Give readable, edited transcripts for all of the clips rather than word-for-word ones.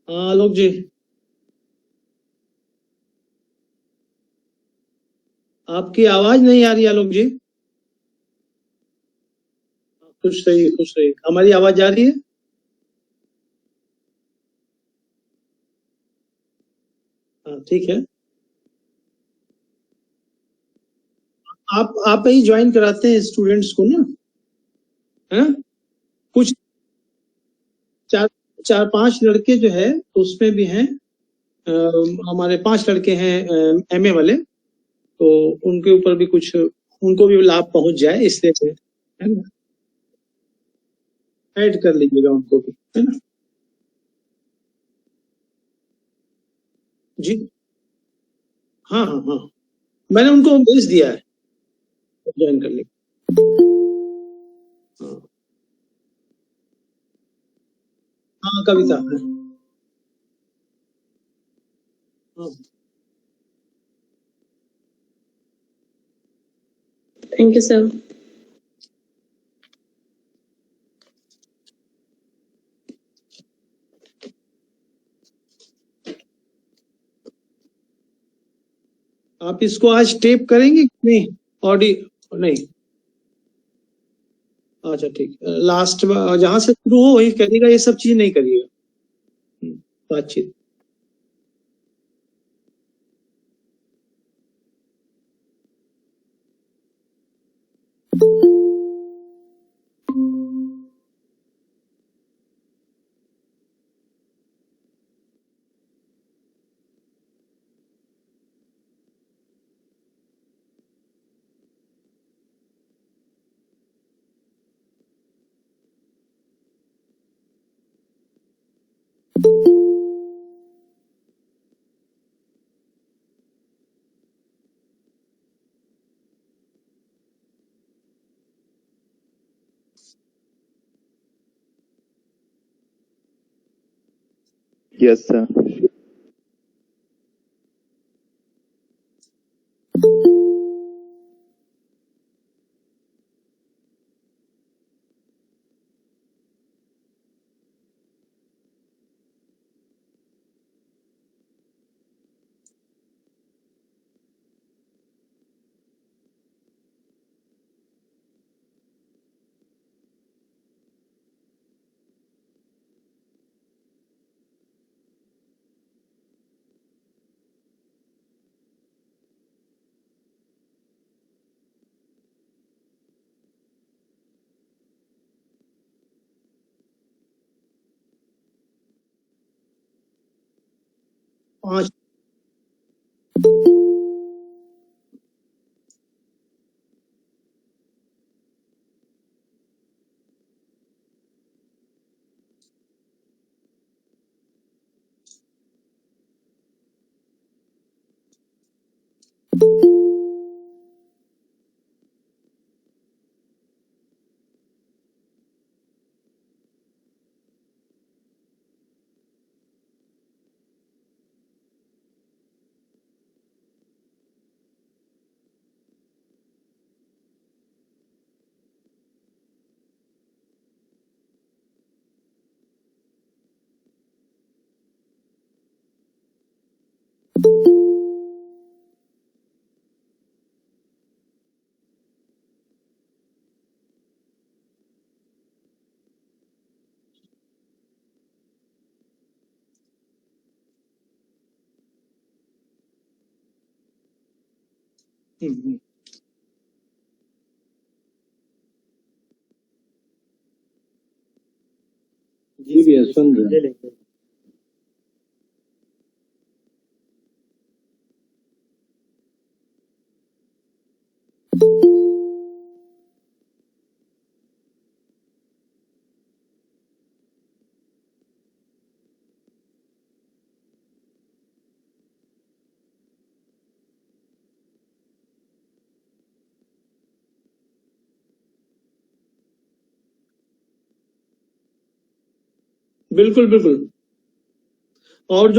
हाँ आलोक जी, आपकी आवाज नहीं आ रही आलोक जी। खुश रहिए खुश रहिए। हमारी आवाज आ रही है? हाँ ठीक है। आप ही ज्वाइन कराते हैं स्टूडेंट्स को ना, है ना? कुछ चार चार पांच लड़के जो है उसमें भी हैं। हमारे 5 लड़के हैं एमए वाले, तो उनके ऊपर भी कुछ, उनको भी लाभ पहुंच जाए इसलिए से, है ना? ऐड कर लीजिएगा उनको भी, है ना? जी हाँ हाँ हाँ, मैंने उनको भेज दिया है, ज्वाइन कर लेंगे। हाँ हाँ, कविता है। हाँ Thank you, sir. आप इसको आज टेप करेंगे कि नहीं? ऑडियो नहीं? अच्छा ठीक, लास्ट जहां से शुरू हो वही करिएगा, ये सब चीज नहीं करिएगा। बातचीत। Yes, sir. पांच। जी भैया सुन रहे हैं। बिल्कुल बिल्कुल। और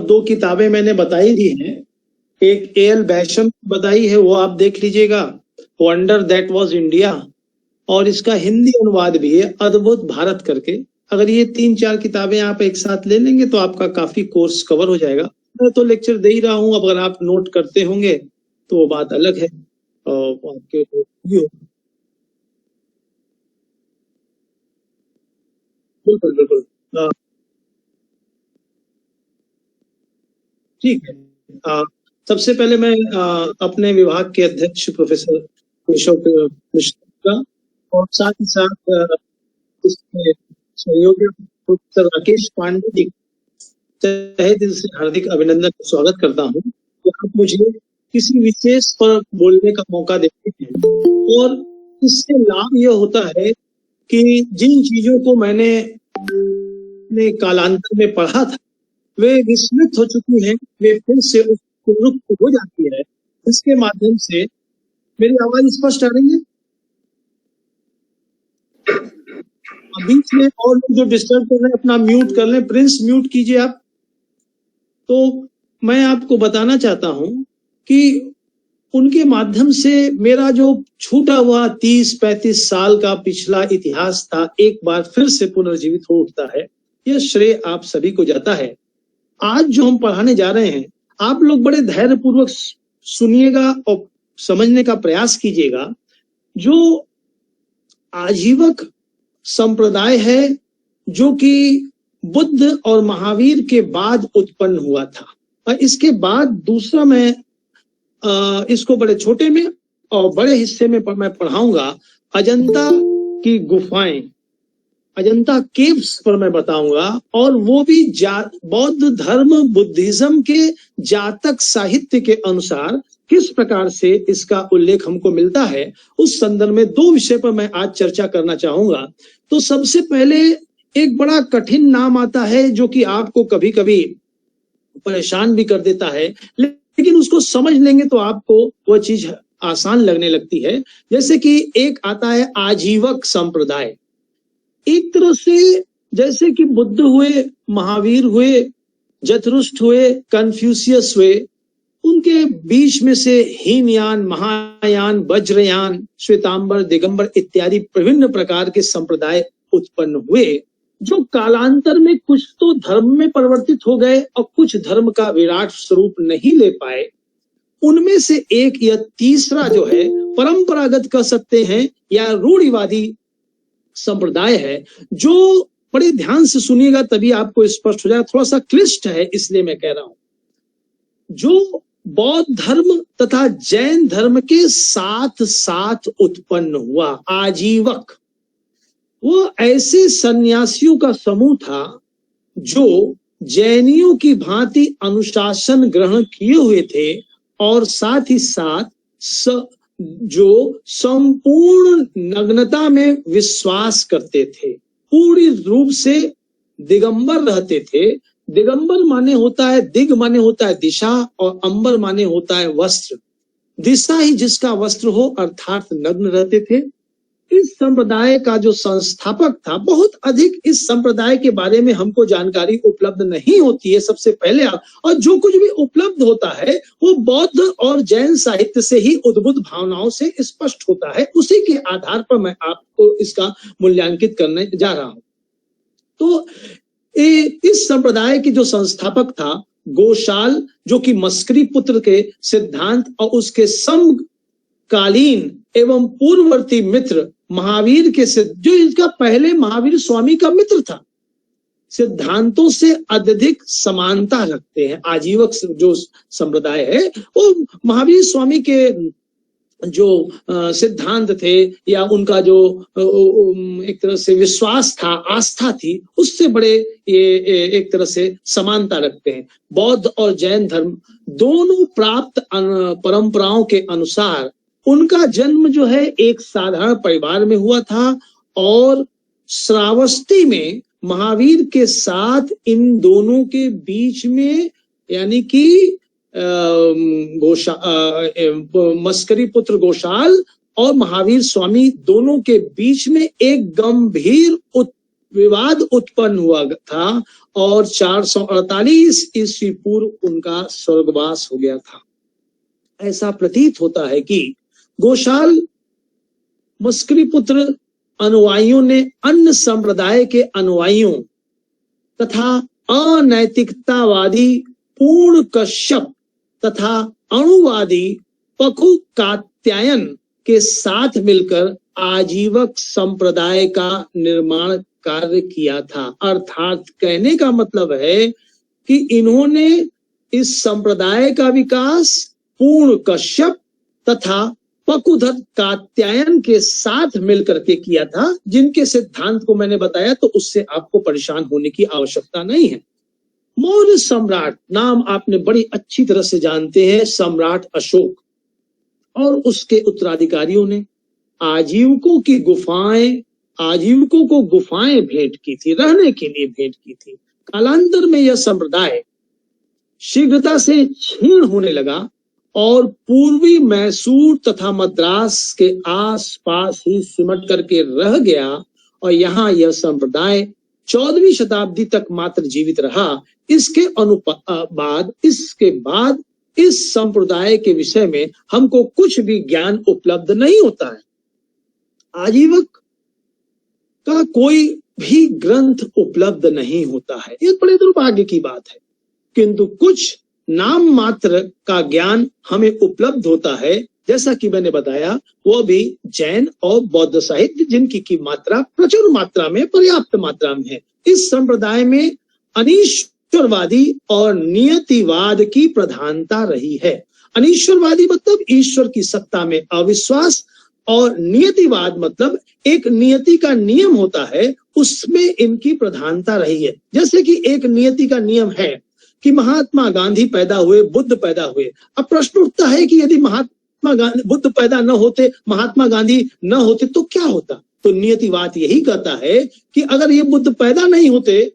2 किताबें मैंने बताई दी हैं। एक एल बैशम बताई है, वो आप देख लीजिएगा, वंडर दैट वाज इंडिया। और इसका हिंदी अनुवाद भी है, अद्भुत भारत करके। अगर ये 3-4 किताबें आप एक साथ ले लेंगे तो आपका काफी कोर्स कवर हो जाएगा। मैं तो लेक्चर दे ही रहा हूँ, अगर आप नोट करते होंगे तो वो बात अलग है। आपके बिल्कुल बिल्कुल ठीक है। सबसे पहले मैं अपने विभाग के अध्यक्ष प्रोफेसर केशव मिश्र का और साथ ही साथ इसके सहयोगी प्रोफेसर राकेश पांडे जी तहे दिल से हार्दिक अभिनंदन स्वागत करता हूँ कि आप मुझे किसी विशेष पर बोलने का मौका देते हैं। और इससे लाभ यह होता है कि जिन चीजों को मैंने कालांतर में पढ़ा था वे विस्मृत हो चुकी हैं, वे फिर से उसको रुक हो जाती है। इसके माध्यम से मेरी आवाज स्पष्ट आ रही है? बीच में और लोग जो डिस्टर्ब कर रहे हैं अपना म्यूट कर लें। प्रिंस म्यूट कीजिए आप। तो मैं आपको बताना चाहता हूं कि उनके माध्यम से मेरा जो छूटा हुआ 30-35 साल का पिछला इतिहास था एक बार फिर से पुनर्जीवित हो उठता है। यह श्रेय आप सभी को जाता है। आज जो हम पढ़ाने जा रहे हैं आप लोग बड़े धैर्यपूर्वक सुनिएगा और समझने का प्रयास कीजिएगा। जो आजीवक संप्रदाय है जो कि बुद्ध और महावीर के बाद उत्पन्न हुआ था, और इसके बाद दूसरा मैं इसको बड़े छोटे में और बड़े हिस्से में मैं पढ़ाऊंगा। अजंता की गुफाएं, अजंता केव्स पर मैं बताऊंगा, और वो भी बौद्ध धर्म बुद्धिज्म के जातक साहित्य के अनुसार किस प्रकार से इसका उल्लेख हमको मिलता है। उस संदर्भ में 2 विषय पर मैं आज चर्चा करना चाहूंगा। तो सबसे पहले एक बड़ा कठिन नाम आता है जो कि आपको कभी कभी परेशान भी कर देता है, लेकिन उसको समझ लेंगे तो आपको वह चीज आसान लगने लगती है। जैसे कि एक आता है आजीवक संप्रदाय। एक तरह से जैसे कि बुद्ध हुए, महावीर हुए, जथरुष्ट हुए, कन्फ्यूशियस हुए, उनके बीच में से हीनयान, महायान, वज्रयान, श्वेतांबर, दिगंबर इत्यादि विभिन्न प्रकार के संप्रदाय उत्पन्न हुए जो कालांतर में कुछ तो धर्म में परिवर्तित हो गए और कुछ धर्म का विराट स्वरूप नहीं ले पाए। उनमें से एक या तीसरा जो है परंपरागत कह सकते हैं या रूढ़िवादी संप्रदाय है, जो बड़े ध्यान से सुनिएगा तभी आपको स्पष्ट हो जाएगा। थोड़ा सा क्लिष्ट है इसलिए मैं कह रहा हूं। जो बौद्ध धर्म तथा जैन धर्म के साथ साथ उत्पन्न हुआ आजीवक, वो ऐसे सन्यासियों का समूह था जो जैनियों की भांति अनुशासन ग्रहण किए हुए थे और साथ ही साथ जो संपूर्ण नग्नता में विश्वास करते थे, पूरी रूप से दिगंबर रहते थे। दिगंबर माने होता है, दिग माने होता है दिशा, और अंबर माने होता है वस्त्र। दिशा ही जिसका वस्त्र हो, अर्थात नग्न रहते थे। इस संप्रदाय का जो संस्थापक था, बहुत अधिक इस संप्रदाय के बारे में हमको जानकारी उपलब्ध नहीं होती है सबसे पहले, और जो कुछ भी उपलब्ध होता है वो बौद्ध और जैन साहित्य से ही उद्भूत भावनाओं से स्पष्ट होता है। उसी के आधार पर मैं आपको इसका मूल्यांकित करने जा रहा हूं। तो इस संप्रदाय के जो संस्थापक था गोशाल, जो कि मस्करी पुत्र के सिद्धांत और उसके समकालीन एवं पूर्ववर्ती मित्र महावीर के जो इसका पहले महावीर स्वामी का मित्र था, सिद्धांतों से अत्यधिक समानता रखते हैं। आजीवक जो संप्रदाय है वो महावीर स्वामी के जो सिद्धांत थे या उनका जो एक तरह से विश्वास था, आस्था थी, उससे बड़े ये एक तरह से समानता रखते हैं। बौद्ध और जैन धर्म दोनों प्राप्त परंपराओं के अनुसार उनका जन्म जो है एक साधारण परिवार में हुआ था, और श्रावस्ती में महावीर के साथ इन दोनों के बीच में यानी कि मस्करी पुत्र गोशाल और महावीर स्वामी दोनों के बीच में एक गंभीर विवाद उत्पन्न हुआ था, और 448 ईस्वी पूर्व उनका स्वर्गवास हो गया था। ऐसा प्रतीत होता है कि गोशाल मस्करी पुत्र अनुयायियों ने अन्य संप्रदाय के अनुयायियों तथा अनैतिकतावादी पूर्ण कश्यप तथा अणुवादी पखु कात्यायन के साथ मिलकर आजीवक संप्रदाय का निर्माण कार्य किया था। अर्थात कहने का मतलब है कि इन्होंने इस संप्रदाय का विकास पूर्ण कश्यप तथा पकुधत कात्यायन के साथ मिलकर के किया था, जिनके सिद्धांत को मैंने बताया, तो उससे आपको परेशान होने की आवश्यकता नहीं है। मौर्य सम्राट नाम आपने बड़ी अच्छी तरह से जानते हैं, सम्राट अशोक और उसके उत्तराधिकारियों ने आजीवकों को गुफाएं भेंट की थी, रहने के लिए भेंट की थी। कालांतर में यह संप्रदाय शीघ्रता से क्षीण होने लगा और पूर्वी मैसूर तथा मद्रास के आसपास ही सिमट करके रह गया और यहाँ यह संप्रदाय 14वीं शताब्दी तक मात्र जीवित रहा। इसके बाद इस संप्रदाय के विषय में हमको कुछ भी ज्ञान उपलब्ध नहीं होता है। आजीवक का कोई भी ग्रंथ उपलब्ध नहीं होता है, ये बड़े दुर्भाग्य की बात है। किंतु कुछ नाम मात्र का ज्ञान हमें उपलब्ध होता है, जैसा कि मैंने बताया, वो भी जैन और बौद्ध साहित्य, जिनकी की मात्रा प्रचुर मात्रा में, पर्याप्त मात्रा में है। इस संप्रदाय में अनीश्वरवादी और नियतिवाद की प्रधानता रही है। अनीश्वरवादी मतलब ईश्वर की सत्ता में अविश्वास, और नियतिवाद मतलब एक नियति का नियम होता है, उसमें इनकी प्रधानता रही है। जैसे कि एक नियति का नियम है कि महात्मा गांधी पैदा हुए, बुद्ध पैदा हुए। अब प्रश्न उठता है कि यदि महात्मा गांधी, बुद्ध पैदा न होते, महात्मा गांधी न होते तो क्या होता? तो नियतिवाद यही कहता है कि अगर ये बुद्ध पैदा नहीं होते,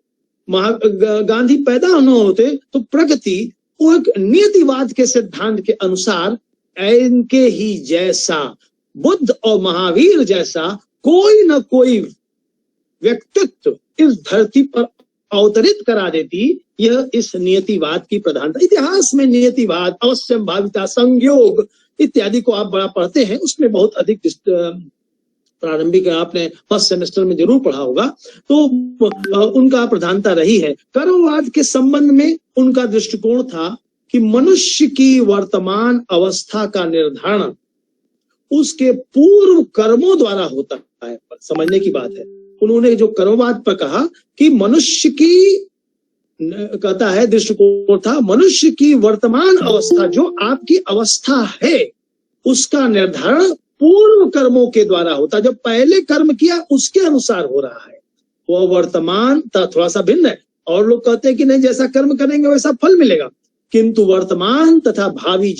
गांधी पैदा न होते, तो प्रगति वो एक नियतिवाद के सिद्धांत के अनुसार इनके ही जैसा, बुद्ध और महावीर जैसा कोई न कोई व्यक्तित्व इस धरती पर अवतरित करा देती। यह इस नियतिवाद की प्रधानता। इतिहास में नियतिवाद, अवश्यंभाविता, संयोग इत्यादि को आप बड़ा पढ़ते हैं, उसमें बहुत अधिक प्रारंभिक आपने फर्स्ट सेमेस्टर में जरूर पढ़ा होगा। तो उनका प्रधानता रही है। कर्मवाद के संबंध में उनका दृष्टिकोण था कि मनुष्य की वर्तमान अवस्था का निर्धारण उसके पूर्व कर्मों द्वारा होता है। समझने की बात है। उन्होंने जो कर्मवाद पर कहा कि मनुष्य की, कहता है दृष्टिकोण था, मनुष्य की वर्तमान अवस्था, जो आपकी अवस्था है, उसका निर्धारण पूर्व कर्मों के द्वारा होता। जब पहले कर्म किया उसके अनुसार हो रहा है। वह वर्तमान थोड़ा सा भिन्न है। और लोग कहते हैं कि नहीं, जैसा कर्म करेंगे वैसा फल मिलेगा, किंतु वर्तमान तथा भावी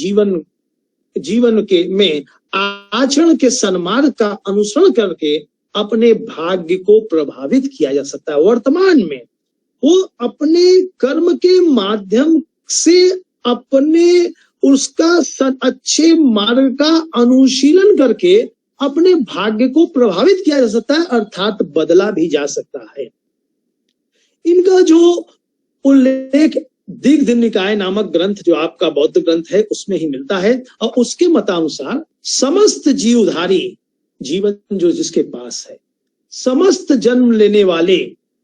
जीवन के में आचरण के सन्मार्ग का अनुसरण करके अपने भाग्य को प्रभावित किया जा सकता है। वर्तमान में वो अपने कर्म के माध्यम से अपने उसका अच्छे मार्ग का अनुशीलन करके अपने भाग्य को प्रभावित किया जा सकता है, अर्थात बदला भी जा सकता है। इनका जो उल्लेख दिग्ध निकाय नामक ग्रंथ, जो आपका बौद्ध ग्रंथ है, उसमें ही मिलता है। और उसके मतानुसार समस्त जीवधारी, जीवन जो जिसके पास है, समस्त जन्म लेने वाले,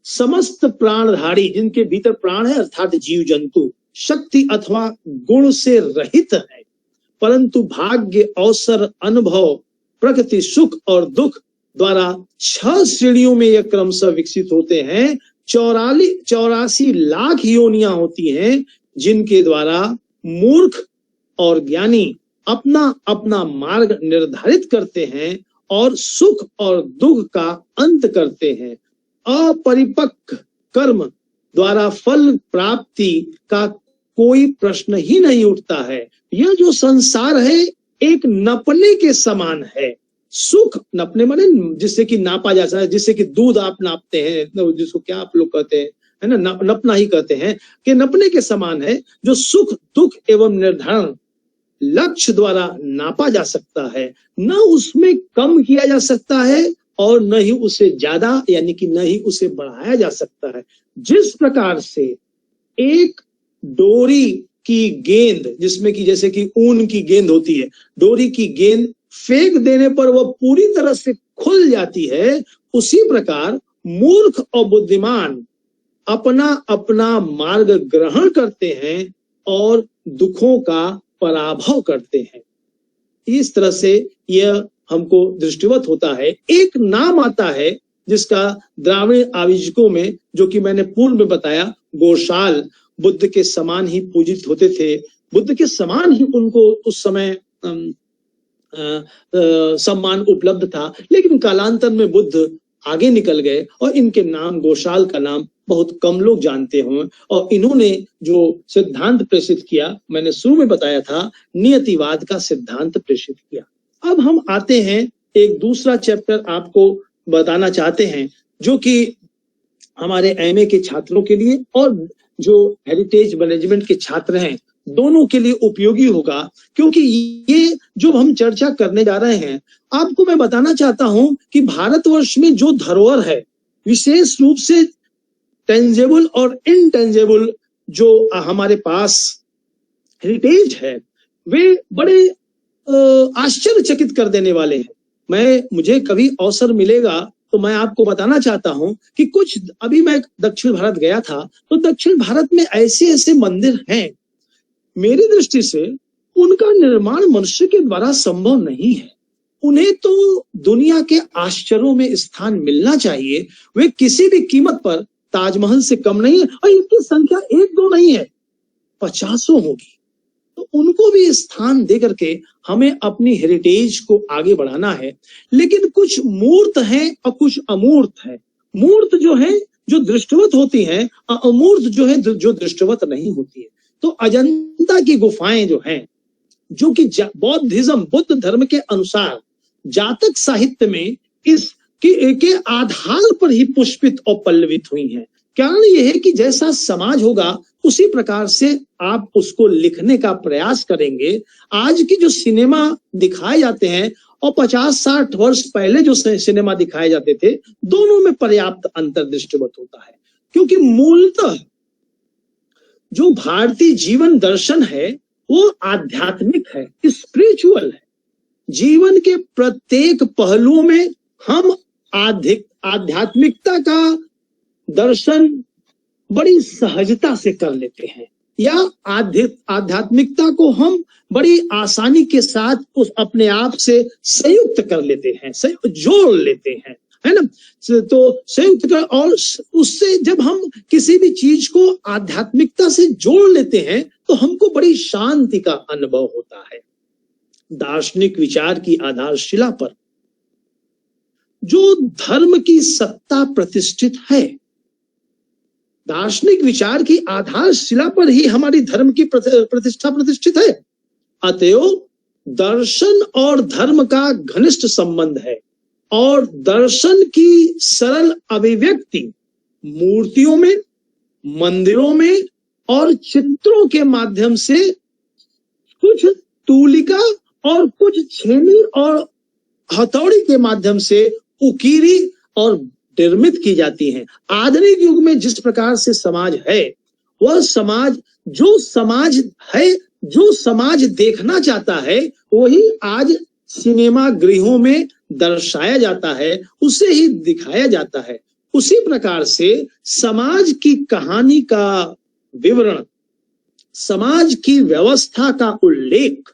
समस्त प्राणधारी, जिनके भीतर प्राण है, अर्थात जीव जंतु, शक्ति अथवा गुण से रहित है, परंतु भाग्य, अवसर, अनुभव, प्रकृति, सुख और दुख द्वारा 6 श्रेणियों में यह क्रमशः विकसित होते हैं। 84 लाख योनियां होती हैं, जिनके द्वारा मूर्ख और ज्ञानी अपना अपना मार्ग निर्धारित करते हैं और सुख और दुख का अंत करते हैं। अपरिपक्व कर्म द्वारा फल प्राप्ति का कोई प्रश्न ही नहीं उठता है। यह जो संसार है एक नपने के समान है। सुख, नपने माने जिससे कि नापा जा सकता है, जिससे कि दूध आप नापते हैं, जिसको क्या आप लोग कहते हैं, है ना, नपना ही कहते हैं, कि नपने के समान है। जो सुख दुख एवं निर्धारण लक्ष्य द्वारा नापा जा सकता है, न उसमें कम किया जा सकता है और न ही उसे ज्यादा, यानी कि न ही उसे बढ़ाया जा सकता है। जिस प्रकार से एक डोरी की गेंद, जिसमें कि जैसे कि ऊन की गेंद होती है, डोरी की गेंद फेंक देने पर वह पूरी तरह से खुल जाती है, उसी प्रकार मूर्ख और बुद्धिमान अपना अपना मार्ग ग्रहण करते हैं और दुखों का पराभव करते हैं। इस तरह से यह हमको दृष्टिवत होता है। एक नाम आता है जिसका द्राविड़ आविष्कों में, जो कि मैंने पूर्व में बताया, गोशाल, बुद्ध के समान ही पूजित होते थे, बुद्ध के समान ही उनको उस समय सम्मान उपलब्ध था। लेकिन कालांतर में बुद्ध आगे निकल गए और इनके नाम, गोशाल का नाम बहुत कम लोग जानते हों। और इन्होंने जो सिद्धांत प्रेषित किया, मैंने शुरू में बताया था, नियतिवाद का सिद्धांत प्रेषित किया। अब हम आते हैं एक दूसरा चैप्टर आपको बताना चाहते हैं, जो कि हमारे एमए के छात्रों के लिए और जो हेरिटेज मैनेजमेंट के छात्र हैं, दोनों के लिए उपयोगी होगा। क्योंकि ये जो हम चर्चा करने जा रहे हैं, आपको मैं बताना चाहता हूं कि भारतवर्ष में जो धरोहर है, विशेष रूप से टेंजेबल और इनटेंजेबल जो हमारे पास हेरिटेज है, वे बड़े आश्चर्यचकित कर देने वाले हैं। मुझे कभी अवसर मिलेगा तो मैं आपको बताना चाहता हूं कि कुछ, अभी मैं दक्षिण भारत गया था, तो दक्षिण भारत में ऐसे ऐसे मंदिर हैं, मेरी दृष्टि से उनका निर्माण मनुष्य के द्वारा संभव नहीं है। उन्हें तो दुनिया के आश्चर्यों में स्थान मिलना चाहिए। वे किसी भी कीमत पर ताजमहल से कम नहीं है, और इनकी संख्या 1-2 नहीं है, 50 होगी। तो उनको भी स्थान दे करके हमें अपनी हेरिटेज को आगे बढ़ाना है। लेकिन कुछ मूर्त हैं और कुछ अमूर्त है। मूर्त जो है जो दृष्टवत होती हैं, अमूर्त जो है जो दृष्टवत नहीं होती है। तो अजंता की गुफाएं जो हैं, जो कि बौद्धिज्म, बुद्ध धर्म के अनुसार जातक साहित्य में के आधार पर ही पुष्पित और पल्लवित हुई हैं। कारण यह है कि जैसा समाज होगा उसी प्रकार से आप उसको लिखने का प्रयास करेंगे। आज की जो सिनेमा दिखाए जाते हैं और 50-60 वर्ष पहले जो सिनेमा दिखाए जाते थे, दोनों में पर्याप्त अंतर्दृष्टिवत होता है। क्योंकि मूलतः जो भारतीय जीवन दर्शन है वो आध्यात्मिक है, स्पिरिचुअल है। जीवन के प्रत्येक पहलुओं में हम आध्यात्मिकता का दर्शन बड़ी सहजता से कर लेते हैं, या आध्यात्मिकता को हम बड़ी आसानी के साथ उस अपने आप से संयुक्त कर लेते हैं, जोड़ लेते हैं, है ना। तो संयुक्त कर, और उससे जब हम किसी भी चीज को आध्यात्मिकता से जोड़ लेते हैं तो हमको बड़ी शांति का अनुभव होता है। दार्शनिक विचार की आधारशिला पर जो धर्म की सत्ता प्रतिष्ठित है, दार्शनिक विचार की आधारशिला पर ही हमारी धर्म की प्रतिष्ठा प्रतिष्ठित है। अतएव दर्शन और धर्म का घनिष्ठ संबंध है, और दर्शन की सरल अभिव्यक्ति मूर्तियों में, मंदिरों में और चित्रों के माध्यम से, कुछ तूलिका और कुछ छेनी और हथौड़ी के माध्यम से उकीरी और निर्मित की जाती हैं। आधुनिक युग में जिस प्रकार से समाज है, वह समाज जो समाज देखना चाहता है वही आज सिनेमा गृहों में दर्शाया जाता है, उसे ही दिखाया जाता है। उसी प्रकार से समाज की कहानी का विवरण, समाज की व्यवस्था का उल्लेख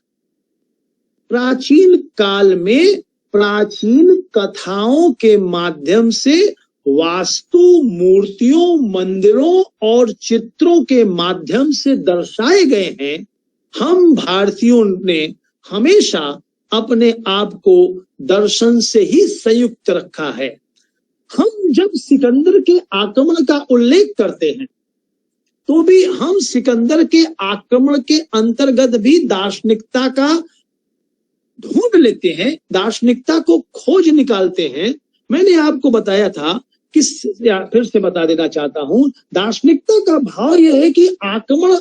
प्राचीन काल में प्राचीन कथाओं के माध्यम से, वास्तु, मूर्तियों, मंदिरों और चित्रों के माध्यम से दर्शाए गए हैं। हम भारतीयों ने हमेशा अपने आप को दर्शन से ही संयुक्त रखा है। हम जब सिकंदर के आक्रमण का उल्लेख करते हैं तो भी हम सिकंदर के आक्रमण के अंतर्गत भी दार्शनिकता का ढूंढ लेते हैं, दार्शनिकता को खोज निकालते हैं। मैंने आपको बताया था कि, फिर से बता देना चाहता हूं, दार्शनिकता का भाव यह है कि आक्रमण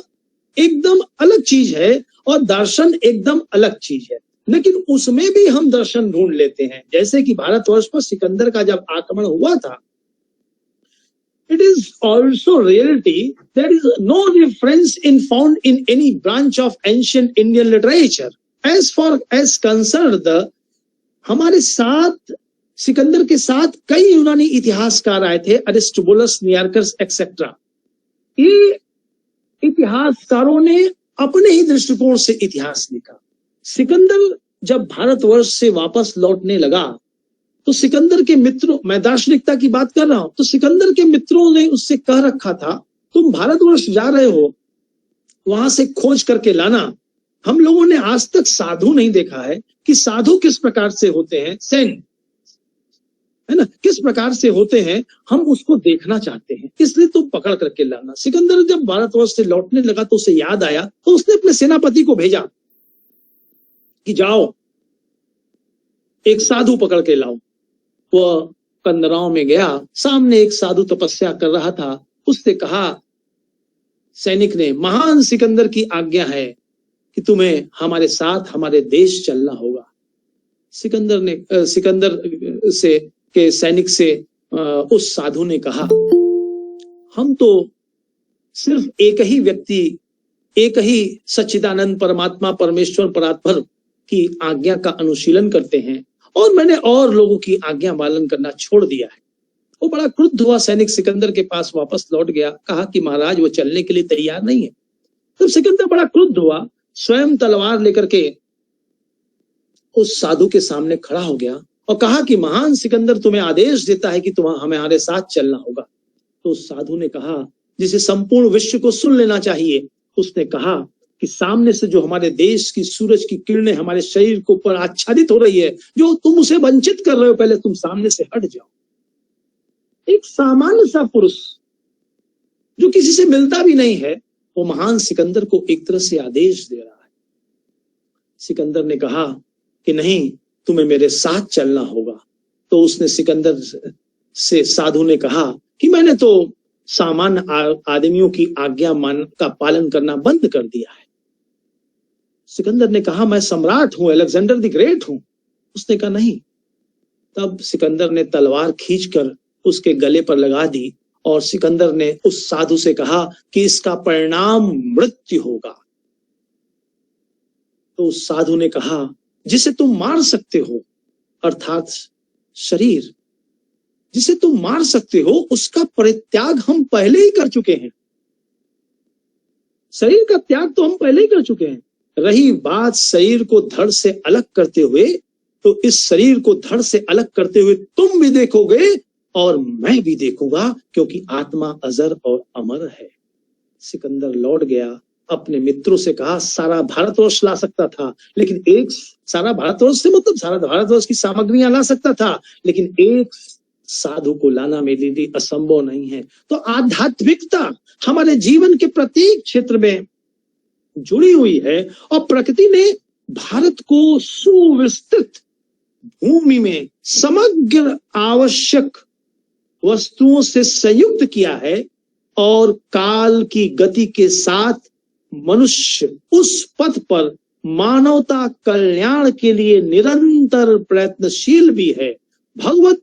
एकदम अलग चीज है और दर्शन एकदम अलग चीज है, लेकिन उसमें भी हम दर्शन ढूंढ लेते हैं। जैसे कि भारतवर्ष पर सिकंदर का जब आक्रमण हुआ था, it is also reality, there is no reference found in any branch of ancient Indian literature as far as concerned the हमारे साथ सिकंदर के साथ कई यूनानी इतिहासकार आए थे, अरिस्टोबुलस, नियार्कस एक्सेट्रा। ये इतिहासकारों ने अपने ही दृष्टिकोण से इतिहास लिखा। सिकंदर जब भारतवर्ष से वापस लौटने लगा तो सिकंदर के मित्रों, मैं दार्शनिकता की बात कर रहा हूं, तो सिकंदर के मित्रों ने उससे कह रखा था तुम भारतवर्ष जा रहे हो, वहां से खोज करके लाना। हम लोगों ने आज तक साधु नहीं देखा है कि साधु किस प्रकार से होते हैं, सेंट है ना, किस प्रकार से होते हैं, हम उसको देखना चाहते हैं, इसलिए तुम पकड़ करके लाना। सिकंदर जब भारतवर्ष से लौटने लगा तो उसे याद आया, तो उसने अपने सेनापति को भेजा कि जाओ एक साधु पकड़ के लाओ। वह कंदराओं में गया, सामने एक साधु तपस्या कर रहा था। उसने कहा, सैनिक ने, महान सिकंदर की आज्ञा है कि तुम्हें हमारे साथ हमारे देश चलना होगा। सिकंदर से के सैनिक से उस साधु ने कहा, हम तो सिर्फ एक ही व्यक्ति, एक ही सच्चिदानंद परमात्मा परमेश्वर परात्पर की आज्ञा का अनुशीलन करते हैं और मैंने और लोगों की आज्ञा पालन करना छोड़ दिया है। वो बड़ा क्रुद्ध हुआ, सैनिक सिकंदर के पास वापस लौट गया, कहा कि महाराज वो चलने के लिए तैयार नहीं है। तब सिकंदर बड़ा क्रुद्ध हुआ, स्वयं तलवार लेकर के उस साधु के सामने खड़ा हो गया और कहा कि महान सिकंदर तुम्हें आदेश देता है कि तुम्हें हमारे साथ चलना होगा। तो उस साधु ने कहा, जिसे संपूर्ण विश्व को सुन लेना चाहिए, उसने कहा कि सामने से जो हमारे देश की सूरज की किरणें हमारे शरीर के ऊपर आच्छादित हो रही है, जो तुम उसे वंचित कर रहे हो, पहले तुम सामने से हट जाओ। एक सामान्य सा पुरुष जो किसी से मिलता भी नहीं है, वो महान सिकंदर को एक तरह से आदेश दे रहा है। सिकंदर ने कहा कि नहीं, तुम्हें मेरे साथ चलना होगा। तो उसने सिकंदर से, साधु ने कहा कि मैंने तो सामान्य आदमियों की आज्ञा का पालन करना बंद कर दिया है। सिकंदर ने कहा, मैं सम्राट हूं, अलेक्जेंडर द ग्रेट हूं। उसने कहा नहीं। तब सिकंदर ने तलवार खींचकर उसके गले पर लगा दी और सिकंदर ने उस साधु से कहा कि इसका परिणाम मृत्यु होगा। तो उस साधु ने कहा, जिसे तुम मार सकते हो, अर्थात शरीर, जिसे तुम मार सकते हो, उसका परित्याग हम पहले ही कर चुके हैं। शरीर का त्याग तो हम पहले ही कर चुके हैं। रही बात शरीर को धड़ से अलग करते हुए, तो इस शरीर को धड़ से अलग करते हुए तुम भी देखोगे और मैं भी देखूंगा, क्योंकि आत्मा अजर और अमर है। सिकंदर लौट गया, अपने मित्रों से कहा, सारा भारतवर्ष ला सकता था, लेकिन एक, सारा भारतवर्ष से मतलब सारा भारतवर्ष की सामग्रियां ला सकता था, लेकिन एक साधु को लाना मेरे लिए असंभव नहीं है। तो आध्यात्मिकता हमारे जीवन के प्रत्येक क्षेत्र में जुड़ी हुई है और प्रकृति ने भारत को सुविस्तृत भूमि में समग्र आवश्यक वस्तुओं से संयुक्त किया है और काल की गति के साथ मनुष्य उस पथ पर मानवता कल्याण के लिए निरंतर प्रयत्नशील भी है। भगवत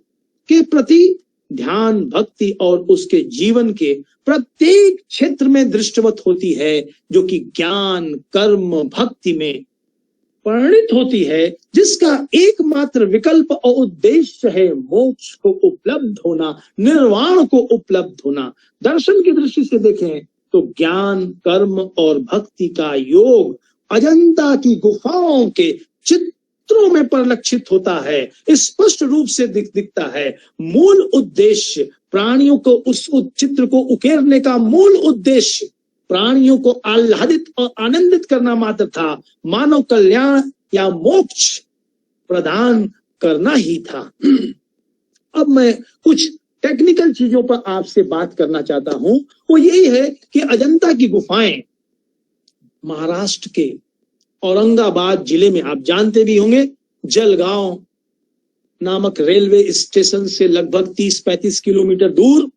के प्रति ध्यान, भक्ति और उसके जीवन के प्रत्येक क्षेत्र में दृष्टिवत होती है, जो कि ज्ञान, कर्म, भक्ति में परिणित होती है, जिसका एकमात्र विकल्प और उद्देश्य है मोक्ष को उपलब्ध होना, निर्वाण को उपलब्ध होना। दर्शन की दृष्टि से देखें तो ज्ञान, कर्म और भक्ति का योग अजंता की गुफाओं के चित्रों में परिलक्षित होता है, स्पष्ट रूप से दिखता है। मूल उद्देश्य प्राणियों को, उस चित्र को उकेरने का मूल उद्देश्य प्राणियों को आह्लादित और आनंदित करना मात्र था, मानव कल्याण या मोक्ष प्रदान करना ही था। अब मैं कुछ टेक्निकल चीजों पर आपसे बात करना चाहता हूं। वो यही है कि अजंता की गुफाएं महाराष्ट्र के औरंगाबाद जिले में, आप जानते भी होंगे, जलगांव नामक रेलवे स्टेशन से लगभग 30-35 किलोमीटर दूर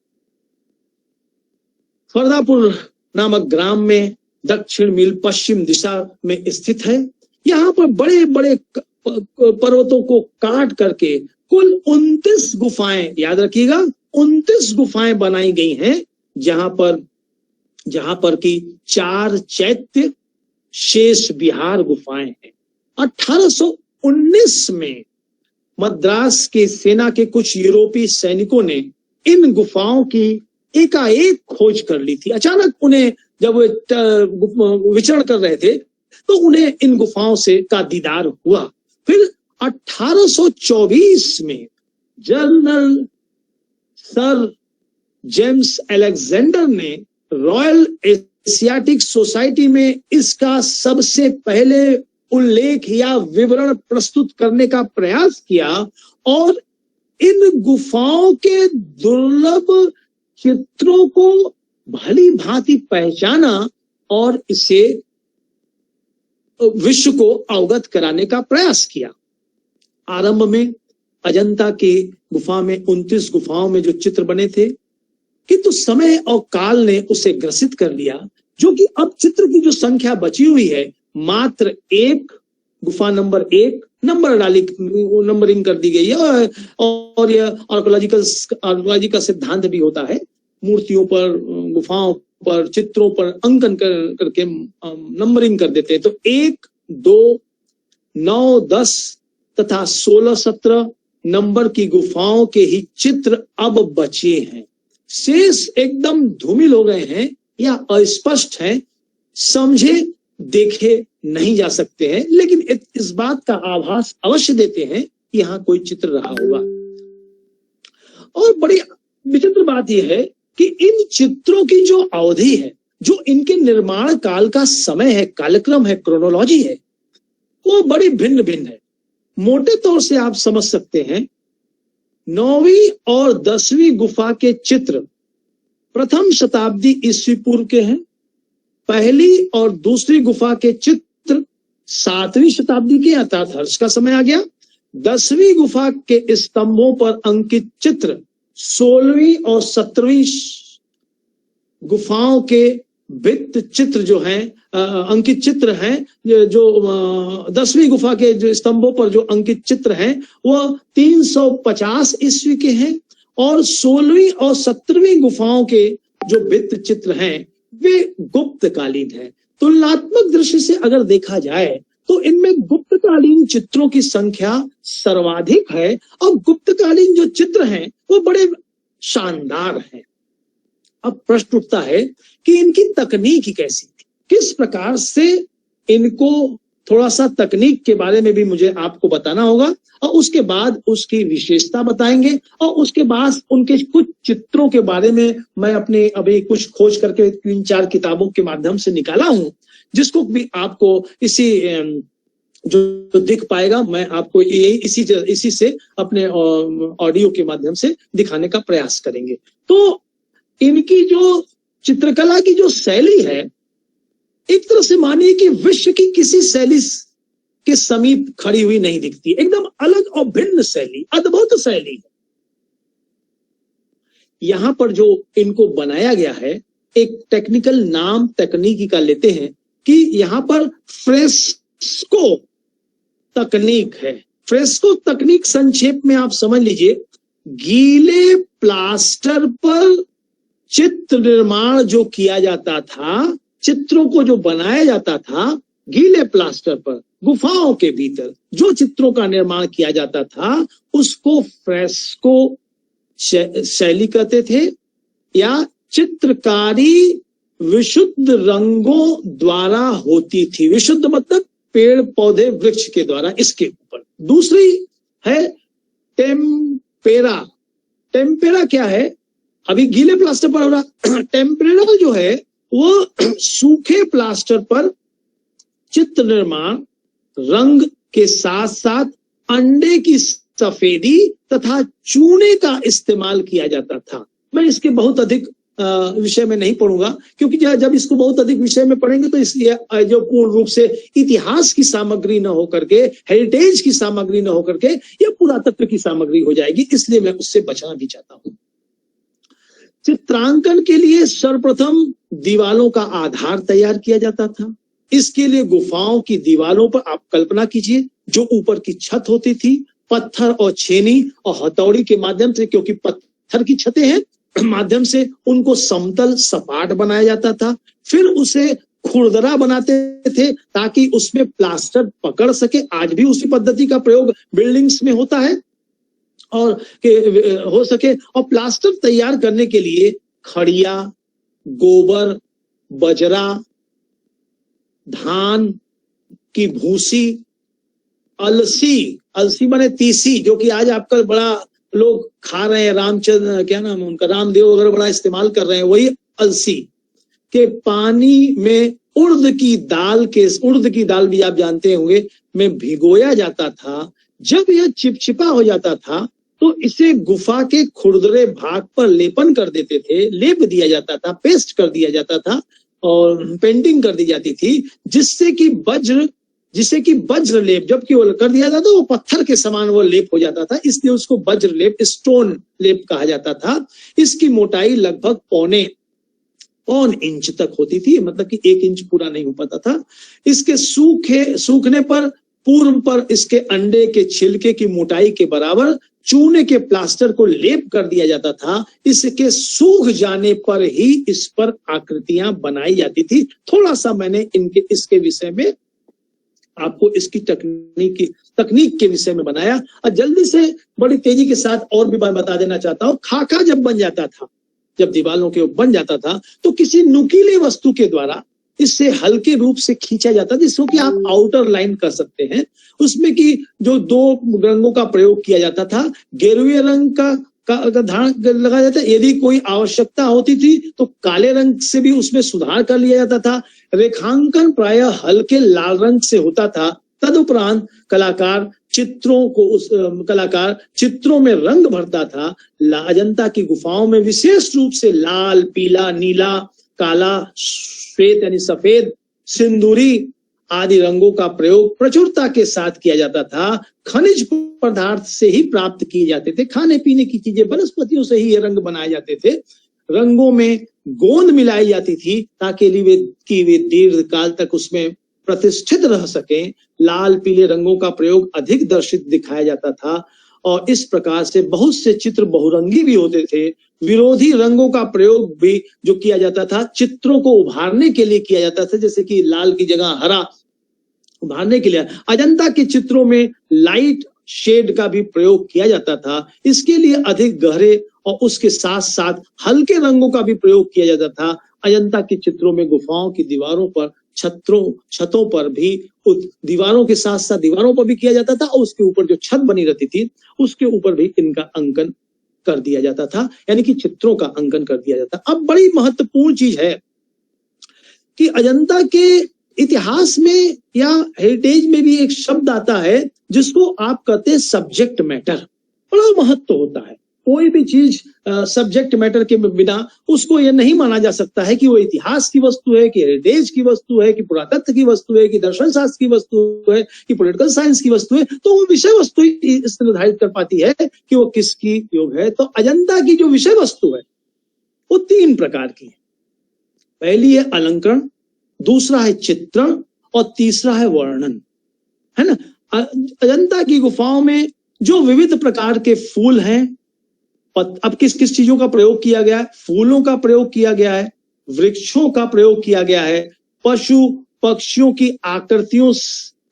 फरदापुर नामक ग्राम में दक्षिण मील पश्चिम दिशा में स्थित है। यहाँ पर बड़े बड़े पर्वतों को काट करके कुल 29 गुफाएं, याद रखिएगा 29 गुफाएं बनाई गई हैं, जहां पर की 4 चैत्य शेष विहार गुफाएं हैं। 1819 में मद्रास के सेना के कुछ यूरोपीय सैनिकों ने इन गुफाओं की एकाएक खोज कर ली थी। अचानक उन्हें जब विचरण कर रहे थे तो उन्हें इन गुफाओं से का दीदार हुआ। फिर 1824 में जनरल सर जेम्स अलेक्जेंडर ने रॉयल एशियाटिक सोसाइटी में इसका सबसे पहले उल्लेख या विवरण प्रस्तुत करने का प्रयास किया और इन गुफाओं के दुर्लभ चित्रों को भली भांति पहचाना और इसे विश्व को अवगत कराने का प्रयास किया। आरंभ में अजंता की गुफा में 29 गुफाओं में जो चित्र बने थे, किंतु समय और काल ने उसे ग्रसित कर लिया, जो कि अब चित्र की जो संख्या बची हुई है मात्र 1 गुफा नंबर 1 नंबरिंग कर दी गई है। और यह आर्कोलॉजी का सिद्धांत भी होता है, मूर्तियों पर, गुफाओं पर, चित्रों पर अंकन करके नंबरिंग कर देते हैं। तो 1, 2, 9, 10 तथा 16, 17 नंबर की गुफाओं के ही चित्र अब बचे हैं। शेष एकदम धूमिल हो गए हैं या अस्पष्ट हैं, समझे देखे नहीं जा सकते हैं, लेकिन इस बात का आभास अवश्य देते हैं कि यहाँ कोई चित्र रहा होगा। और बड़ी विचित्र बात यह है कि इन चित्रों की जो अवधि है, जो इनके निर्माण काल का समय है, कालक्रम है, क्रोनोलॉजी है, वो बड़ी भिन्न भिन्न है। मोटे तौर से आप समझ सकते हैं 9वीं और 10वीं गुफा के चित्र प्रथम शताब्दी ईस्वी पूर्व के हैं। पहली और दूसरी गुफा के चित्र 7वीं शताब्दी के, अर्थात हर्ष का समय आ गया। 10वीं गुफा के स्तंभों पर अंकित चित्र 16वीं और 17वीं गुफाओं के भित्त चित्र जो हैं, अंकित चित्र हैं, जो 10वीं गुफा के जो स्तंभों पर जो अंकित चित्र हैं वह 350 ईस्वी के हैं और 16वीं और 17वीं गुफाओं के जो भित्त चित्र हैं वे गुप्तकालीन हैं। तुलनात्मक दृष्टि से अगर देखा जाए तो इनमें गुप्तकालीन चित्रों की संख्या सर्वाधिक है और गुप्तकालीन जो चित्र हैं वो बड़े शानदार हैं। अब प्रश्न उठता है कि इनकी तकनीक कैसी थी, किस प्रकार से इनको, थोड़ा सा तकनीक के बारे में भी मुझे आपको बताना होगा और उसके बाद उसकी विशेषता बताएंगे और उसके बाद उनके कुछ चित्रों के बारे में मैं अपने अभी कुछ खोज करके 3-4 किताबों के माध्यम से निकाला हूं, जिसको भी आपको इसी जो दिख पाएगा मैं आपको इसी से अपने ऑडियो के माध्यम से दिखाने का प्रयास करेंगे। तो इनकी जो चित्रकला की जो शैली है, एक तरह से मानिए कि विश्व की किसी शैली के समीप खड़ी हुई नहीं दिखती, एकदम अलग और भिन्न शैली, अद्भुत शैली। यहां पर जो इनको बनाया गया है, एक टेक्निकल नाम तकनीकी का लेते हैं कि यहां पर फ्रेस्को तकनीक है। फ्रेस्को तकनीक संक्षेप में आप समझ लीजिए, गीले प्लास्टर पर चित्र निर्माण जो किया जाता था, चित्रों को जो बनाया जाता था गीले प्लास्टर पर गुफाओं के भीतर जो चित्रों का निर्माण किया जाता था उसको फ्रेस्को शैली कहते थे, या चित्रकारी विशुद्ध रंगों द्वारा होती थी। विशुद्ध मतलब पेड़ पौधे वृक्ष के द्वारा। इसके ऊपर दूसरी है टेम्पेरा। टेम्पेरा क्या है? अभी गीले प्लास्टर पर हो रहा। टेम्पेरा जो है वो सूखे प्लास्टर पर चित्र निर्माण, रंग के साथ साथ अंडे की सफेदी तथा चूने का इस्तेमाल किया जाता था। मैं इसके बहुत अधिक विषय में नहीं पढ़ूंगा, क्योंकि जब इसको बहुत अधिक विषय में पढ़ेंगे तो इसलिए जो पूर्ण रूप से इतिहास की सामग्री न होकर के, हेरिटेज की सामग्री न होकर के, यह पुरातत्व की सामग्री हो जाएगी, इसलिए मैं उससे बचना भी चाहता हूं। चित्रांकन के लिए सर्वप्रथम दीवालों का आधार तैयार किया जाता था। इसके लिए गुफाओं की दीवालों पर आप कल्पना कीजिए, जो ऊपर की छत होती थी, पत्थर और छेनी और हथौड़ी के माध्यम से, क्योंकि पत्थर की छतें हैं, माध्यम से उनको समतल सपाट बनाया जाता था। फिर उसे खुरदरा बनाते थे ताकि उसमें प्लास्टर पकड़ सके। आज भी उसी पद्धति का प्रयोग बिल्डिंग्स में होता है। और हो सके, और प्लास्टर तैयार करने के लिए खड़िया, गोबर, बजरा, धान की भूसी, अलसी माने तीसी, जो कि आज आपका बड़ा लोग खा रहे हैं, रामचंद्र क्या नाम है उनका, रामदेव वगैरह बड़ा इस्तेमाल कर रहे हैं, वही अलसी के पानी में उड़द की दाल भी आप जानते होंगे, में भिगोया जाता था। जब यह चिपचिपा हो जाता था तो इसे गुफा के खुरदरे भाग पर लेपन कर देते थे, लेप दिया जाता था, पेस्ट कर दिया जाता था और पेंटिंग कर दी जाती थी, जिससे कि वज्र लेप, जबकि वो कर दिया जाता था वो पत्थर के समान वो लेप हो जाता था, इसलिए उसको वज्र लेप, स्टोन लेप कहा जाता था। इसकी मोटाई लगभग पौन इंच तक होती थी, मतलब कि 1 इंच पूरा नहीं हो पाता था। इसके सूखने पर पूर्व पर इसके अंडे के छिलके की मोटाई के बराबर चूने के प्लास्टर को लेप कर दिया जाता था। इसके सूख जाने पर ही इस पर आकृतियां बनाई जाती थी। थोड़ा सा मैंने इसके विषय में आपको इसकी तकनीक के विषय में बनाया, और जल्दी से बड़ी तेजी के साथ और भी बात बता देना चाहता हूं। खाका जब बन जाता था, जब दीवारों के बन जाता था, तो किसी नुकीले वस्तु के द्वारा इससे हल्के रूप से खींचा जाता था, जिसको कि आप आउटर लाइन कर सकते हैं। उसमें कि जो 2 रंगों का प्रयोग किया जाता था, गेरुए रंग का धारण लगाया जाता, यदि कोई आवश्यकता होती थी तो काले रंग से भी उसमें सुधार कर लिया जाता था। रेखांकन प्रायः हल्के लाल रंग से होता था। तदुपरांत कलाकार चित्रों में रंग भरता था। अजंता की गुफाओं में विशेष रूप से लाल, पीला, नीला, काला, श्वेत यानी सफेद, सिंदूरी आदि रंगों का प्रयोग प्रचुरता के साथ किया जाता था। खनिज पदार्थ से ही प्राप्त किए जाते थे, खाने पीने की चीजें, वनस्पतियों से ही ये रंग बनाए जाते थे। रंगों में गोंद मिलाई जाती थी ताकि वे दीर्घ काल तक उसमें प्रतिष्ठित रह सकें। लाल पीले रंगों का प्रयोग अधिक दर्शित दिखाया जाता था, और इस प्रकार से बहुत से चित्र बहुरंगी भी होते थे। विरोधी रंगों का प्रयोग भी जो किया जाता था, चित्रों को उभारने के लिए किया जाता था, जैसे कि लाल की जगह हरा उभारने के लिए। अजंता के चित्रों में लाइट शेड का भी प्रयोग किया जाता था। इसके लिए अधिक गहरे और उसके साथ साथ हल्के रंगों का भी प्रयोग किया जाता था। अजंता के चित्रों में गुफाओं की दीवारों पर, छतों पर भी, दीवारों के साथ साथ दीवारों पर भी किया जाता था, और उसके ऊपर जो छत बनी रहती थी उसके ऊपर भी इनका अंकन कर दिया जाता था, यानी कि चित्रों का अंकन कर दिया जाता। अब बड़ी महत्वपूर्ण चीज है कि अजंता के इतिहास में या हेरिटेज में भी एक शब्द आता है जिसको आप कहते हैं सब्जेक्ट मैटर। बड़ा महत्व होता है। कोई भी चीज सब्जेक्ट मैटर के बिना उसको ये नहीं माना जा सकता है कि वो इतिहास की वस्तु है, कि हेरिटेज की वस्तु है, कि पुरातत्व की वस्तु है, कि दर्शन शास्त्र की वस्तु है, कि पॉलिटिकल साइंस की वस्तु है। तो वो विषय वस्तु इससे निर्धारित कर पाती है कि वो किसकी योग है। तो अजंता की जो विषय वस्तु है वो 3 प्रकार की है। पहली है अलंकरण, दूसरा है चित्रण, और तीसरा है वर्णन, है ना। अजंता की गुफाओं में जो विविध प्रकार के फूल हैं, अब किस किस चीजों का प्रयोग किया गया है? फूलों का प्रयोग किया गया है, वृक्षों का प्रयोग किया गया है, पशु पक्षियों की आकृतियों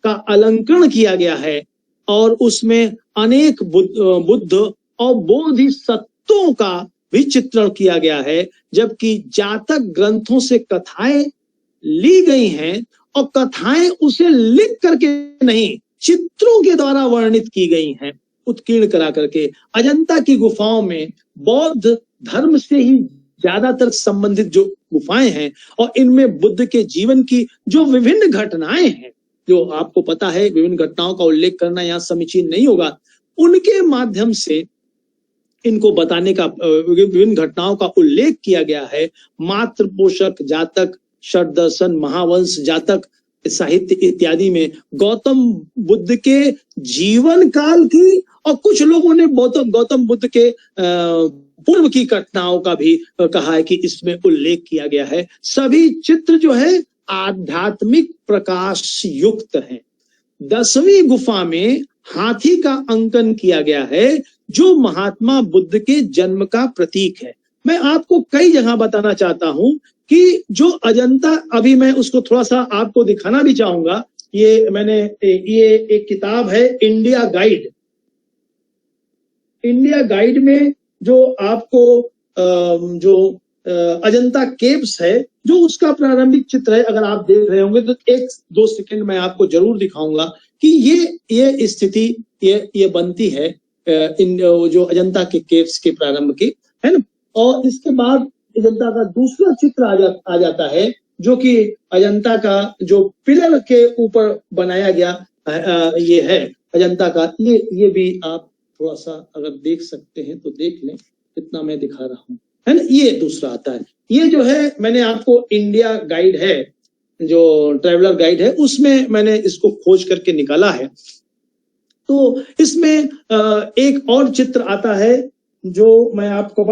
का अलंकरण किया गया है, और उसमें अनेक बुद्ध और बोधिसत्वों का भी चित्रण किया गया है। जबकि जातक ग्रंथों से कथाएं ली गई हैं, और कथाएं उसे लिख करके नहीं, चित्रों के द्वारा वर्णित की गई हैं, उत्कीर्ण करा करके। अजंता की गुफाओं में बौद्ध धर्म से ही ज्यादातर संबंधित जो गुफाएं हैं, और इनमें बुद्ध के जीवन की जो विभिन्न घटनाएं हैं, जो आपको पता है, विभिन्न घटनाओं का उल्लेख करना यहाँ समीचीन नहीं होगा, उनके माध्यम से इनको बताने का, विभिन्न घटनाओं का उल्लेख किया गया है। मातृ पोषक जातक, षड्दर्शन, महावंश जातक साहित्य इत्यादि में गौतम बुद्ध के जीवन काल की, और कुछ लोगों ने गौतम बुद्ध के पूर्व की घटनाओं का भी कहा है कि इसमें उल्लेख किया गया है। सभी चित्र जो है आध्यात्मिक प्रकाश युक्त हैं। 10वीं गुफा में हाथी का अंकन किया गया है, जो महात्मा बुद्ध के जन्म का प्रतीक है। मैं आपको कई जगह बताना चाहता हूं कि जो अजंता, अभी मैं उसको थोड़ा सा आपको दिखाना भी चाहूंगा। ये एक किताब है, इंडिया गाइड। इंडिया गाइड में जो आपको जो अजंता केव्स है, जो उसका प्रारंभिक चित्र है, अगर आप देख रहे होंगे तो 1-2 सेकंड मैं आपको जरूर दिखाऊंगा कि ये स्थिति ये बनती है इन जो अजंता के केव्स के प्रारंभ की, है ना। और इसके बाद अजंता का दूसरा चित्र आ जाता है, जो कि अजंता का जो पिलर के ऊपर बनाया गया ये है अजंता का। ये भी आप थोड़ा सा अगर देख सकते हैं तो देख लें, इतना मैं दिखा रहा हूं, है ना। ये दूसरा आता है, ये जो है मैंने आपको इंडिया गाइड है, जो ट्रैवलर गाइड है, उसमें मैंने इसको खोज करके निकाला है। तो इसमें एक और चित्र आता है जो मैं आपको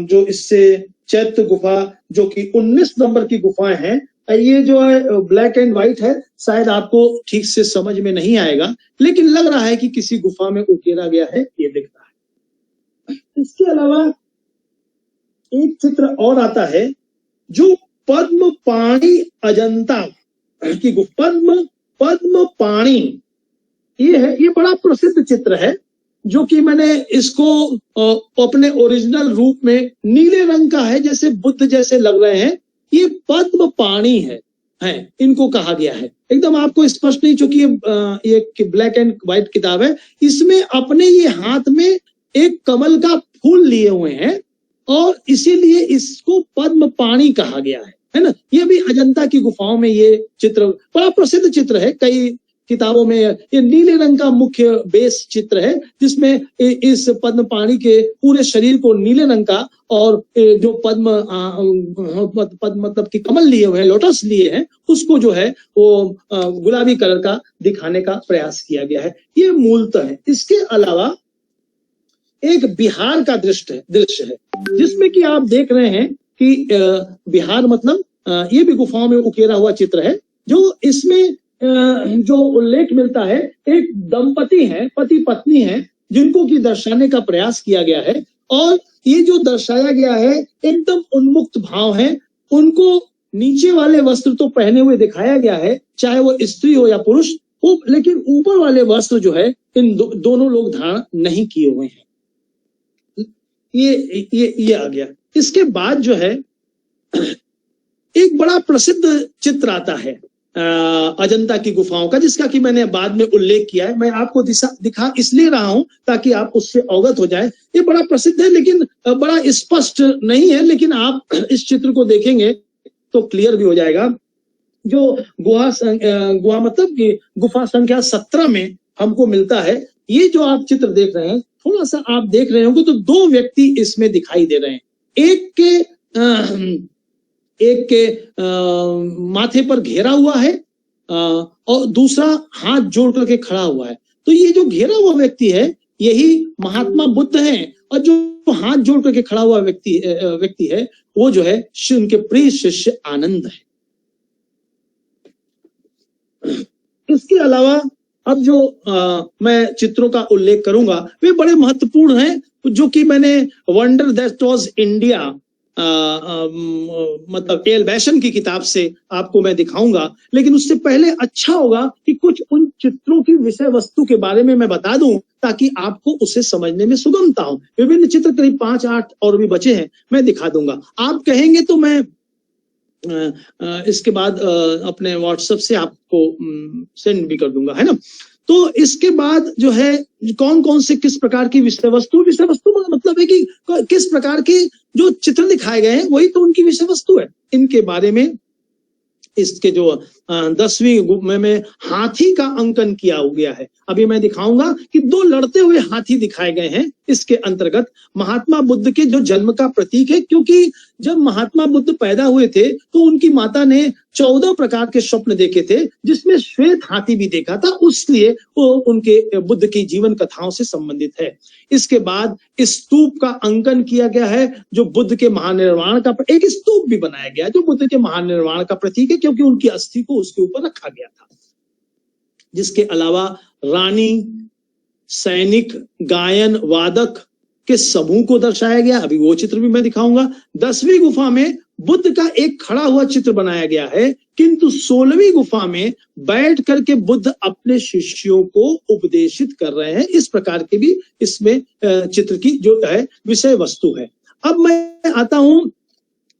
जो इससे चैत्य गुफा, जो कि 19 नंबर की गुफाएं हैं, ये जो है ब्लैक एंड व्हाइट है, शायद आपको ठीक से समझ में नहीं आएगा, लेकिन लग रहा है कि किसी गुफा में उकेरा गया है, ये दिख रहा है। इसके अलावा एक चित्र और आता है जो पद्म पाणी अजंता की गुफा, पद्म पाणी ये है। ये बड़ा प्रसिद्ध चित्र है, जो कि मैंने इसको अपने ओरिजिनल रूप में नीले रंग का है, जैसे बुद्ध जैसे लग रहे हैं, ये पद्म पाणी है इनको कहा गया है। एकदम आपको स्पष्ट नहीं, चूंकि ये ब्लैक एंड व्हाइट किताब है, इसमें अपने ये हाथ में एक कमल का फूल लिए हुए हैं और इसीलिए इसको पद्म पाणी कहा गया है ना। ये भी अजंता की गुफाओं में ये चित्र बड़ा प्रसिद्ध चित्र है, कई किताबों में ये नीले रंग का मुख्य बेस चित्र है, जिसमें इस पद्म पाणी के पूरे शरीर को नीले रंग का और जो पद्म मतलब कि कमल लिए हुए हैं, लोटस लिए हैं, उसको जो है वो गुलाबी कलर का दिखाने का प्रयास किया गया है। ये मूलतः है। इसके अलावा एक बिहार का दृश्य है, जिसमें कि आप देख रहे हैं कि बिहार मतलब ये भी गुफाओं में उकेरा हुआ चित्र है, जो इसमें जो उल्लेख मिलता है, एक दंपति हैं, पति पत्नी हैं, जिनको की दर्शाने का प्रयास किया गया है। और ये जो दर्शाया गया है एकदम उन्मुक्त भाव है, उनको नीचे वाले वस्त्र तो पहने हुए दिखाया गया है, चाहे वो स्त्री हो या पुरुष हो, लेकिन ऊपर वाले वस्त्र जो है इन दोनों लोग धारण नहीं किए हुए हैं। ये आ गया। इसके बाद जो है एक बड़ा प्रसिद्ध चित्र आता है अजंता की गुफाओं का, जिसका कि मैंने बाद में उल्लेख किया है। मैं आपको दिखा इसलिए रहा हूं ताकि आप उससे अवगत हो जाएं। ये बड़ा प्रसिद्ध है, लेकिन बड़ा स्पष्ट नहीं है, लेकिन आप इस चित्र को देखेंगे तो क्लियर भी हो जाएगा। जो गुहा मतलब कि गुफा संख्या 17 में हमको मिलता है। ये जो आप चित्र देख रहे हैं, थोड़ा सा आप देख रहे होंगे तो 2 व्यक्ति इसमें दिखाई दे रहे हैं। एक के माथे पर घेरा हुआ है और दूसरा हाथ जोड़ करके खड़ा हुआ है। तो ये जो घेरा हुआ व्यक्ति है, यही महात्मा बुद्ध हैं, और जो हाथ जोड़ करके खड़ा हुआ व्यक्ति है, वो जो है उनके प्रिय शिष्य आनंद है। इसके अलावा अब जो मैं चित्रों का उल्लेख करूंगा वे बड़े महत्वपूर्ण हैं, जो कि मैंने वंडर दैट वाज इंडिया मतलब एल बैशन की किताब से आपको मैं दिखाऊंगा। लेकिन उससे पहले अच्छा होगा कि कुछ उन चित्रों की विषय वस्तु के बारे में मैं बता दूं, ताकि आपको उसे समझने में सुगमता हो। विभिन्न चित्र करीब 5-8 और भी बचे हैं, मैं दिखा दूंगा। आप कहेंगे तो मैं इसके बाद अपने व्हाट्सएप से आपको सेंड भी कर दूंगा, है ना। तो इसके बाद जो है कौन कौन से किस प्रकार की विषय वस्तु मतलब है कि किस प्रकार के जो चित्र दिखाए गए हैं वही तो उनकी विषय वस्तु है। इनके बारे में इसके जो 10वीं में हाथी का अंकन किया गया है। अभी मैं दिखाऊंगा कि 2 लड़ते हुए हाथी दिखाए गए हैं। इसके अंतर्गत महात्मा बुद्ध के जो जन्म का प्रतीक है, क्योंकि जब महात्मा बुद्ध पैदा हुए थे तो उनकी माता ने 14 प्रकार के स्वप्न देखे थे, जिसमें श्वेत हाथी भी देखा था, इसलिए वो उनके बुद्ध की जीवन कथाओं से संबंधित है। इसके बाद स्तूप का अंकन किया गया है, जो बुद्ध के महानिर्वाण का, एक स्तूप भी बनाया गया जो बुद्ध के महानिर्वाण का प्रतीक है, क्योंकि उनकी अस्थि को उसके ऊपर रखा गया था। जिसके अलावा रानी, सैनिक, गायन, वादक के समूह को दर्शाया गया। अभी वो चित्र भी मैं दिखाऊंगा। 10वीं गुफा में बुद्ध का एक खड़ा हुआ चित्र बनाया गया है, किंतु 16वीं गुफा में बैठ करके बुद्ध अपने शिष्यों को उपदेशित कर रहे हैं। इस प्रकार के भी इसमें चित्र की जो है विषय वस्तु है। अब मैं आता हूं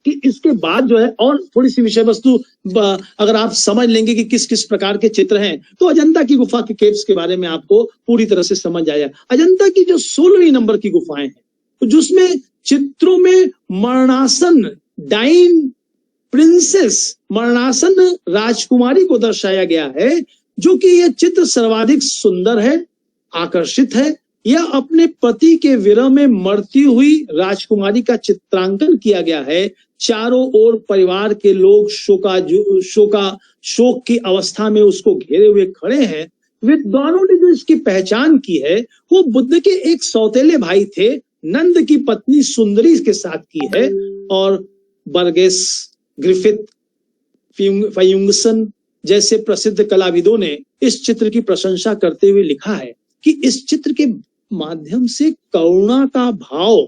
कि इसके बाद जो है और थोड़ी सी विषय वस्तु अगर आप समझ लेंगे कि किस किस प्रकार के चित्र हैं, तो अजंता की गुफा के केव्स के बारे में आपको पूरी तरह से समझ आया। अजंता की जो 16वीं नंबर की गुफाएं हैं, जिसमें चित्रों में मरणासन डाइन प्रिंसेस, मरणासन राजकुमारी को दर्शाया गया है, जो कि यह चित्र सर्वाधिक सुंदर है, आकर्षित है। यह अपने पति के विरह में मरती हुई राजकुमारी का चित्रांकन किया गया है। चारों ओर परिवार के लोग शोक की अवस्था में उसको घेरे हुए खड़े हैं। विद्वानों ने जो इसकी पहचान की है वो बुद्ध के एक सौतेले भाई थे, नंद की पत्नी सुंदरी के साथ की है। और बर्गेस, ग्रिफिथ, फयुंगसन जैसे प्रसिद्ध कलाविदों ने इस चित्र की प्रशंसा करते हुए लिखा है कि इस चित्र के माध्यम से करुणा का भाव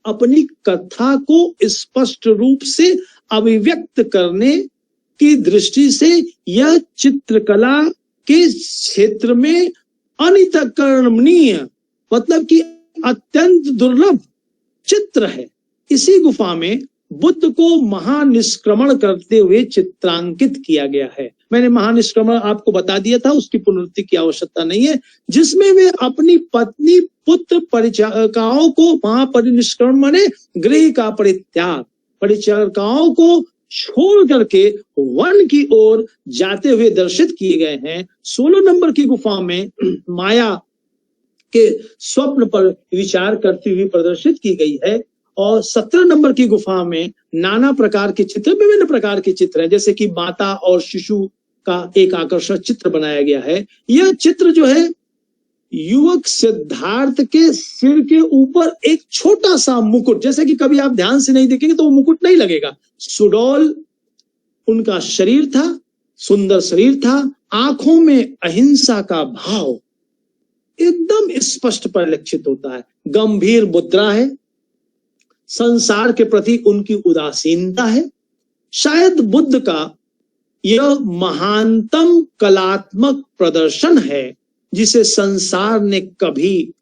अपनी कथा को स्पष्ट रूप से अभिव्यक्त करने की दृष्टि से यह चित्रकला के क्षेत्र में अनितकरणीय, मतलब कि अत्यंत दुर्लभ चित्र है। इसी गुफा में बुद्ध को महानिष्क्रमण करते हुए चित्रांकित किया गया है। मैंने महानिष्क्रमण आपको बता दिया था, उसकी पुनरुक्ति की आवश्यकता नहीं है, जिसमें वे अपनी पत्नी, पुत्र, परिचारिकाओं को महापरिनिष्क्रमण माने गृह का परित्याग, परिचारिकाओं को छोड़ करके वन की ओर जाते हुए दर्शित किए गए हैं। 16 नंबर की गुफा में माया के स्वप्न पर विचार करती हुई प्रदर्शित की गई है। और 17 नंबर की गुफा में नाना प्रकार के चित्र, विभिन्न प्रकार के चित्र हैं, जैसे कि माता और शिशु का एक आकर्षक चित्र बनाया गया है। यह चित्र जो है युवक सिद्धार्थ के सिर के ऊपर एक छोटा सा मुकुट, जैसे कि कभी आप ध्यान से नहीं देखेंगे तो वो मुकुट नहीं लगेगा, सुडौल उनका शरीर था, सुंदर शरीर था, आंखों में अहिंसा का भाव एकदम स्पष्ट परिलक्षित होता है, गंभीर मुद्रा है, संसार के प्रति उनकी उदासीनता है। शायद बुद्ध का यह महानतम कलात्मक प्रदर्शन है जिसे संसार ने कभी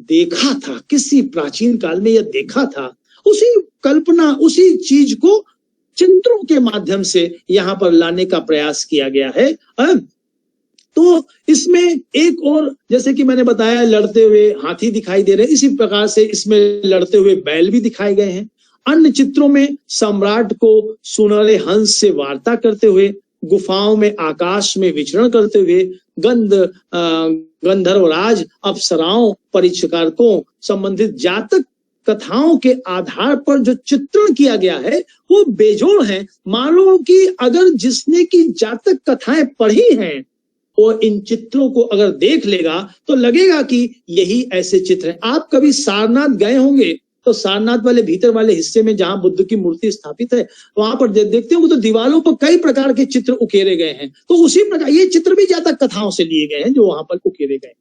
देखा था, किसी प्राचीन काल में यह देखा था। उसी कल्पना, उसी चीज को चित्रों के माध्यम से यहां पर लाने का प्रयास किया गया है। तो इसमें एक और, जैसे कि मैंने बताया, लड़ते हुए हाथी दिखाई दे रहे हैं, इसी प्रकार से इसमें लड़ते हुए बैल भी दिखाए गए हैं। अन्य चित्रों में सम्राट को सुनहरे हंस से वार्ता करते हुए, गुफाओं में आकाश में विचरण करते हुए, गंधर्वराज, अप्सराओं, परिचारिकों संबंधित जातक कथाओं के आधार पर जो चित्रण किया गया है वो बेजोड़ है। मानो कि अगर जिसने की जातक कथाएं पढ़ी हैं और इन चित्रों को अगर देख लेगा तो लगेगा कि यही ऐसे चित्र हैं। आप कभी सारनाथ गए होंगे तो सारनाथ वाले भीतर वाले हिस्से में जहां बुद्ध की मूर्ति स्थापित है वहां पर देखते होंगे तो दीवारों पर कई प्रकार के चित्र उकेरे गए हैं। तो उसी प्रकार ये चित्र भी जातक कथाओं से लिए गए हैं जो वहां पर उकेरे गए,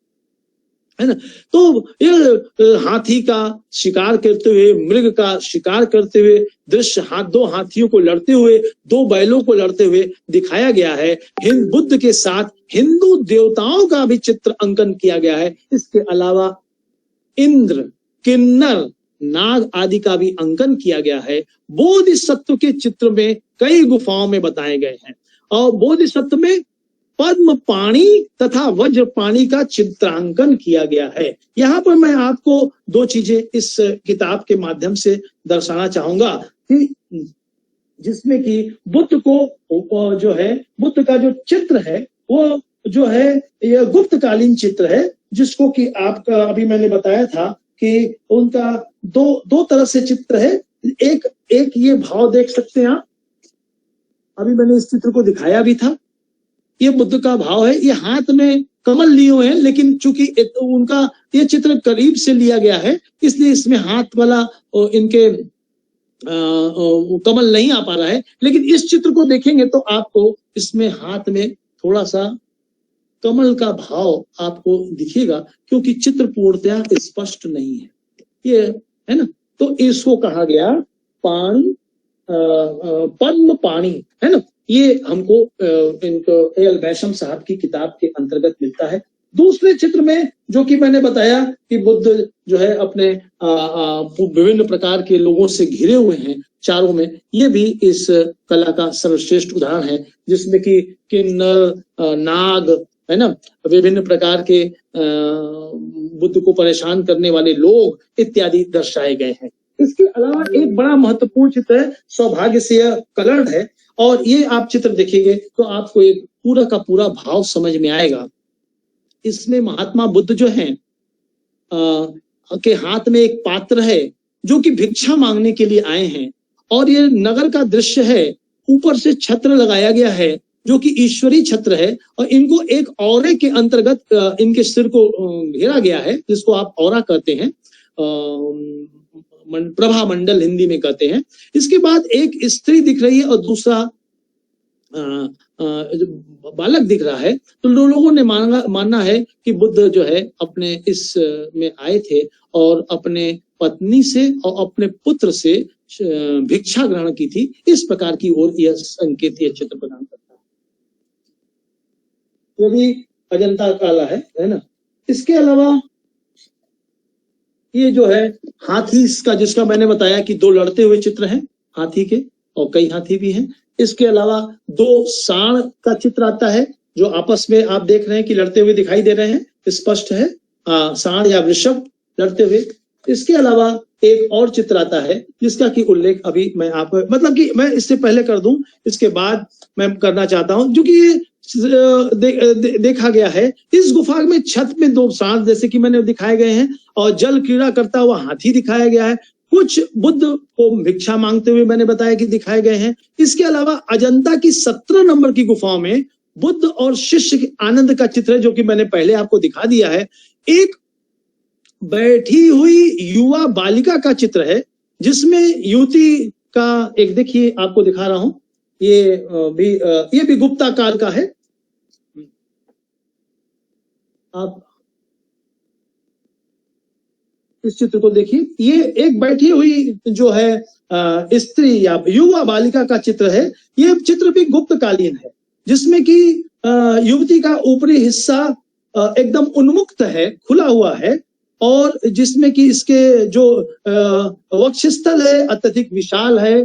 है ना। तो ये हाथी का शिकार करते हुए, मृग का शिकार करते हुए दृश्य, दो हाथियों को लड़ते हुए, दो बैलों को लड़ते हुए दिखाया गया है। बुद्ध के साथ हिंदू देवताओं का भी चित्र अंकन किया गया है। इसके अलावा इंद्र, किन्नर, नाग आदि का भी अंकन किया गया है। बोधिसत्व के चित्र में कई गुफाओं में बताए गए हैं और बोधिसत्व में पद्म पाणी तथा वज्रपाणी का चित्रांकन किया गया है। यहाँ पर मैं आपको दो चीजें इस किताब के माध्यम से दर्शाना चाहूंगा कि जिसमें कि बुद्ध को जो है, बुद्ध का जो चित्र है वो जो है यह गुप्तकालीन चित्र है, जिसको कि आपका अभी मैंने बताया था कि उनका दो तरह से चित्र है। एक ये भाव देख सकते हैं आप, अभी मैंने इस चित्र को दिखाया भी था। ये बुद्ध का भाव है, ये हाथ में कमल लिए हुए हैं, लेकिन चूंकि उनका ये चित्र करीब से लिया गया है इसलिए इसमें हाथ वाला इनके कमल नहीं आ पा रहा है। लेकिन इस चित्र को देखेंगे तो आपको इसमें हाथ में थोड़ा सा कमल का भाव आपको दिखेगा, क्योंकि चित्र पूर्णतया स्पष्ट नहीं है, ये है ना। तो इसको कहा गया पाणी पद्म पाणी, है ना, ये हमको इनको एल वैशम साहब की किताब के अंतर्गत मिलता है। दूसरे चित्र में जो कि मैंने बताया कि बुद्ध जो है अपने विभिन्न प्रकार के लोगों से घिरे हुए हैं चारों में, ये भी इस कला का सर्वश्रेष्ठ उदाहरण है, जिसमें कि किन्नर, नाग, है ना, विभिन्न प्रकार के बुद्ध को परेशान करने वाले लोग इत्यादि दर्शाए गए हैं। इसके अलावा एक बड़ा महत्वपूर्ण चित्र है सौभाग्य से कलर्ड है, और ये आप चित्र देखेंगे तो आपको एक पूरा का पूरा भाव समझ में आएगा। इसमें महात्मा बुद्ध जो हैं के हाथ में एक पात्र है जो कि भिक्षा मांगने के लिए आए हैं, और ये नगर का दृश्य है, ऊपर से छत्र लगाया गया है जो कि ईश्वरी छत्र है, और इनको एक औरे के अंतर्गत इनके सिर को घेरा गया है, जिसको आप औरा कहते हैं, प्रभा मंडल हिंदी में कहते हैं। इसके बाद एक स्त्री दिख रही है और दूसरा बालक दिख रहा है। तो लोगों ने मानना है कि बुद्ध जो है अपने इस में आए थे और अपने पत्नी से और अपने पुत्र से भिक्षा ग्रहण की थी। इस प्रकार की ओर यह संकेत, यह चित्र प्रदान करता है। ये भी अजंता काला है ना। इसके अलावा ये जो है हाथी इसका, जिसका मैंने बताया कि दो लड़ते हुए चित्र हैं हाथी के, और कई हाथी भी हैं। इसके अलावा दो सांड का चित्र आता है जो आपस में आप देख रहे हैं कि लड़ते हुए दिखाई दे रहे हैं, स्पष्ट है, सांड या वृषभ लड़ते हुए। इसके अलावा एक और चित्र आता है जिसका कि उल्लेख अभी मैं आपको, मतलब कि मैं इससे पहले कर दूं, इसके बाद मैं करना चाहता हूं, जो कि ये देखा गया है। इस गुफा में छत में दो सांड जैसे कि मैंने दिखाए गए हैं, और जल क्रीड़ा करता हुआ हाथी दिखाया गया है। कुछ बुद्ध को भिक्षा मांगते हुए मैंने बताया कि दिखाए गए हैं। इसके अलावा अजंता की 17 नंबर की गुफाओं में बुद्ध और शिष्य के आनंद का चित्र है, जो कि मैंने पहले आपको दिखा दिया है। एक बैठी हुई युवा बालिका का चित्र है, जिसमें युवती का एक, देखिए आपको दिखा रहा हूं, ये भी गुप्ता काल का है। आप इस चित्र को देखिए, ये एक बैठी हुई जो है स्त्री या युवा बालिका का चित्र है। ये चित्र भी गुप्त कालीन है, जिसमें कि युवती का ऊपरी हिस्सा एकदम उन्मुक्त है, खुला हुआ है, और जिसमें कि इसके जो वक्षस्थल है अत्यधिक विशाल है,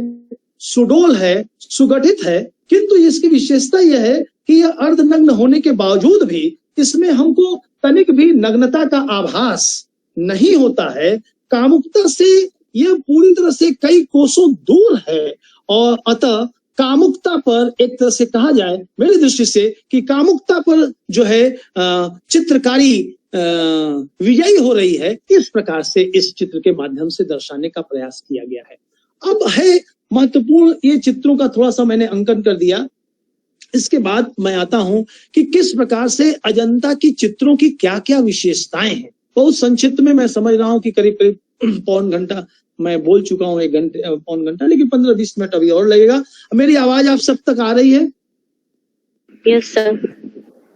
सुडोल है, सुगठित है। किंतु इसकी विशेषता यह है कि यह अर्धनग्न होने के बावजूद भी इसमें हमको तनिक भी नग्नता का आभास नहीं होता है। कामुकता से यह पूरी तरह से कई कोसों दूर है, और अतः कामुकता पर एक तरह से कहा जाए मेरी दृष्टि से कि कामुकता पर जो है चित्रकारी विजयी हो रही है। इस प्रकार से इस चित्र के माध्यम से दर्शाने का प्रयास किया गया है। अब है महत्वपूर्ण, ये चित्रों का थोड़ा सा मैंने अंकन कर दिया। इसके बाद मैं आता हूं कि किस प्रकार से अजंता की चित्रों की क्या क्या विशेषताएं हैं। बहुत संक्षिप्त में मैं समझ रहा हूं कि करीब करीब पौन घंटा मैं बोल चुका हूं, 1 घंटे पौन घंटा, लेकिन 15-20 मिनट अभी और लगेगा। मेरी आवाज आप सब तक आ रही है? Yes sir.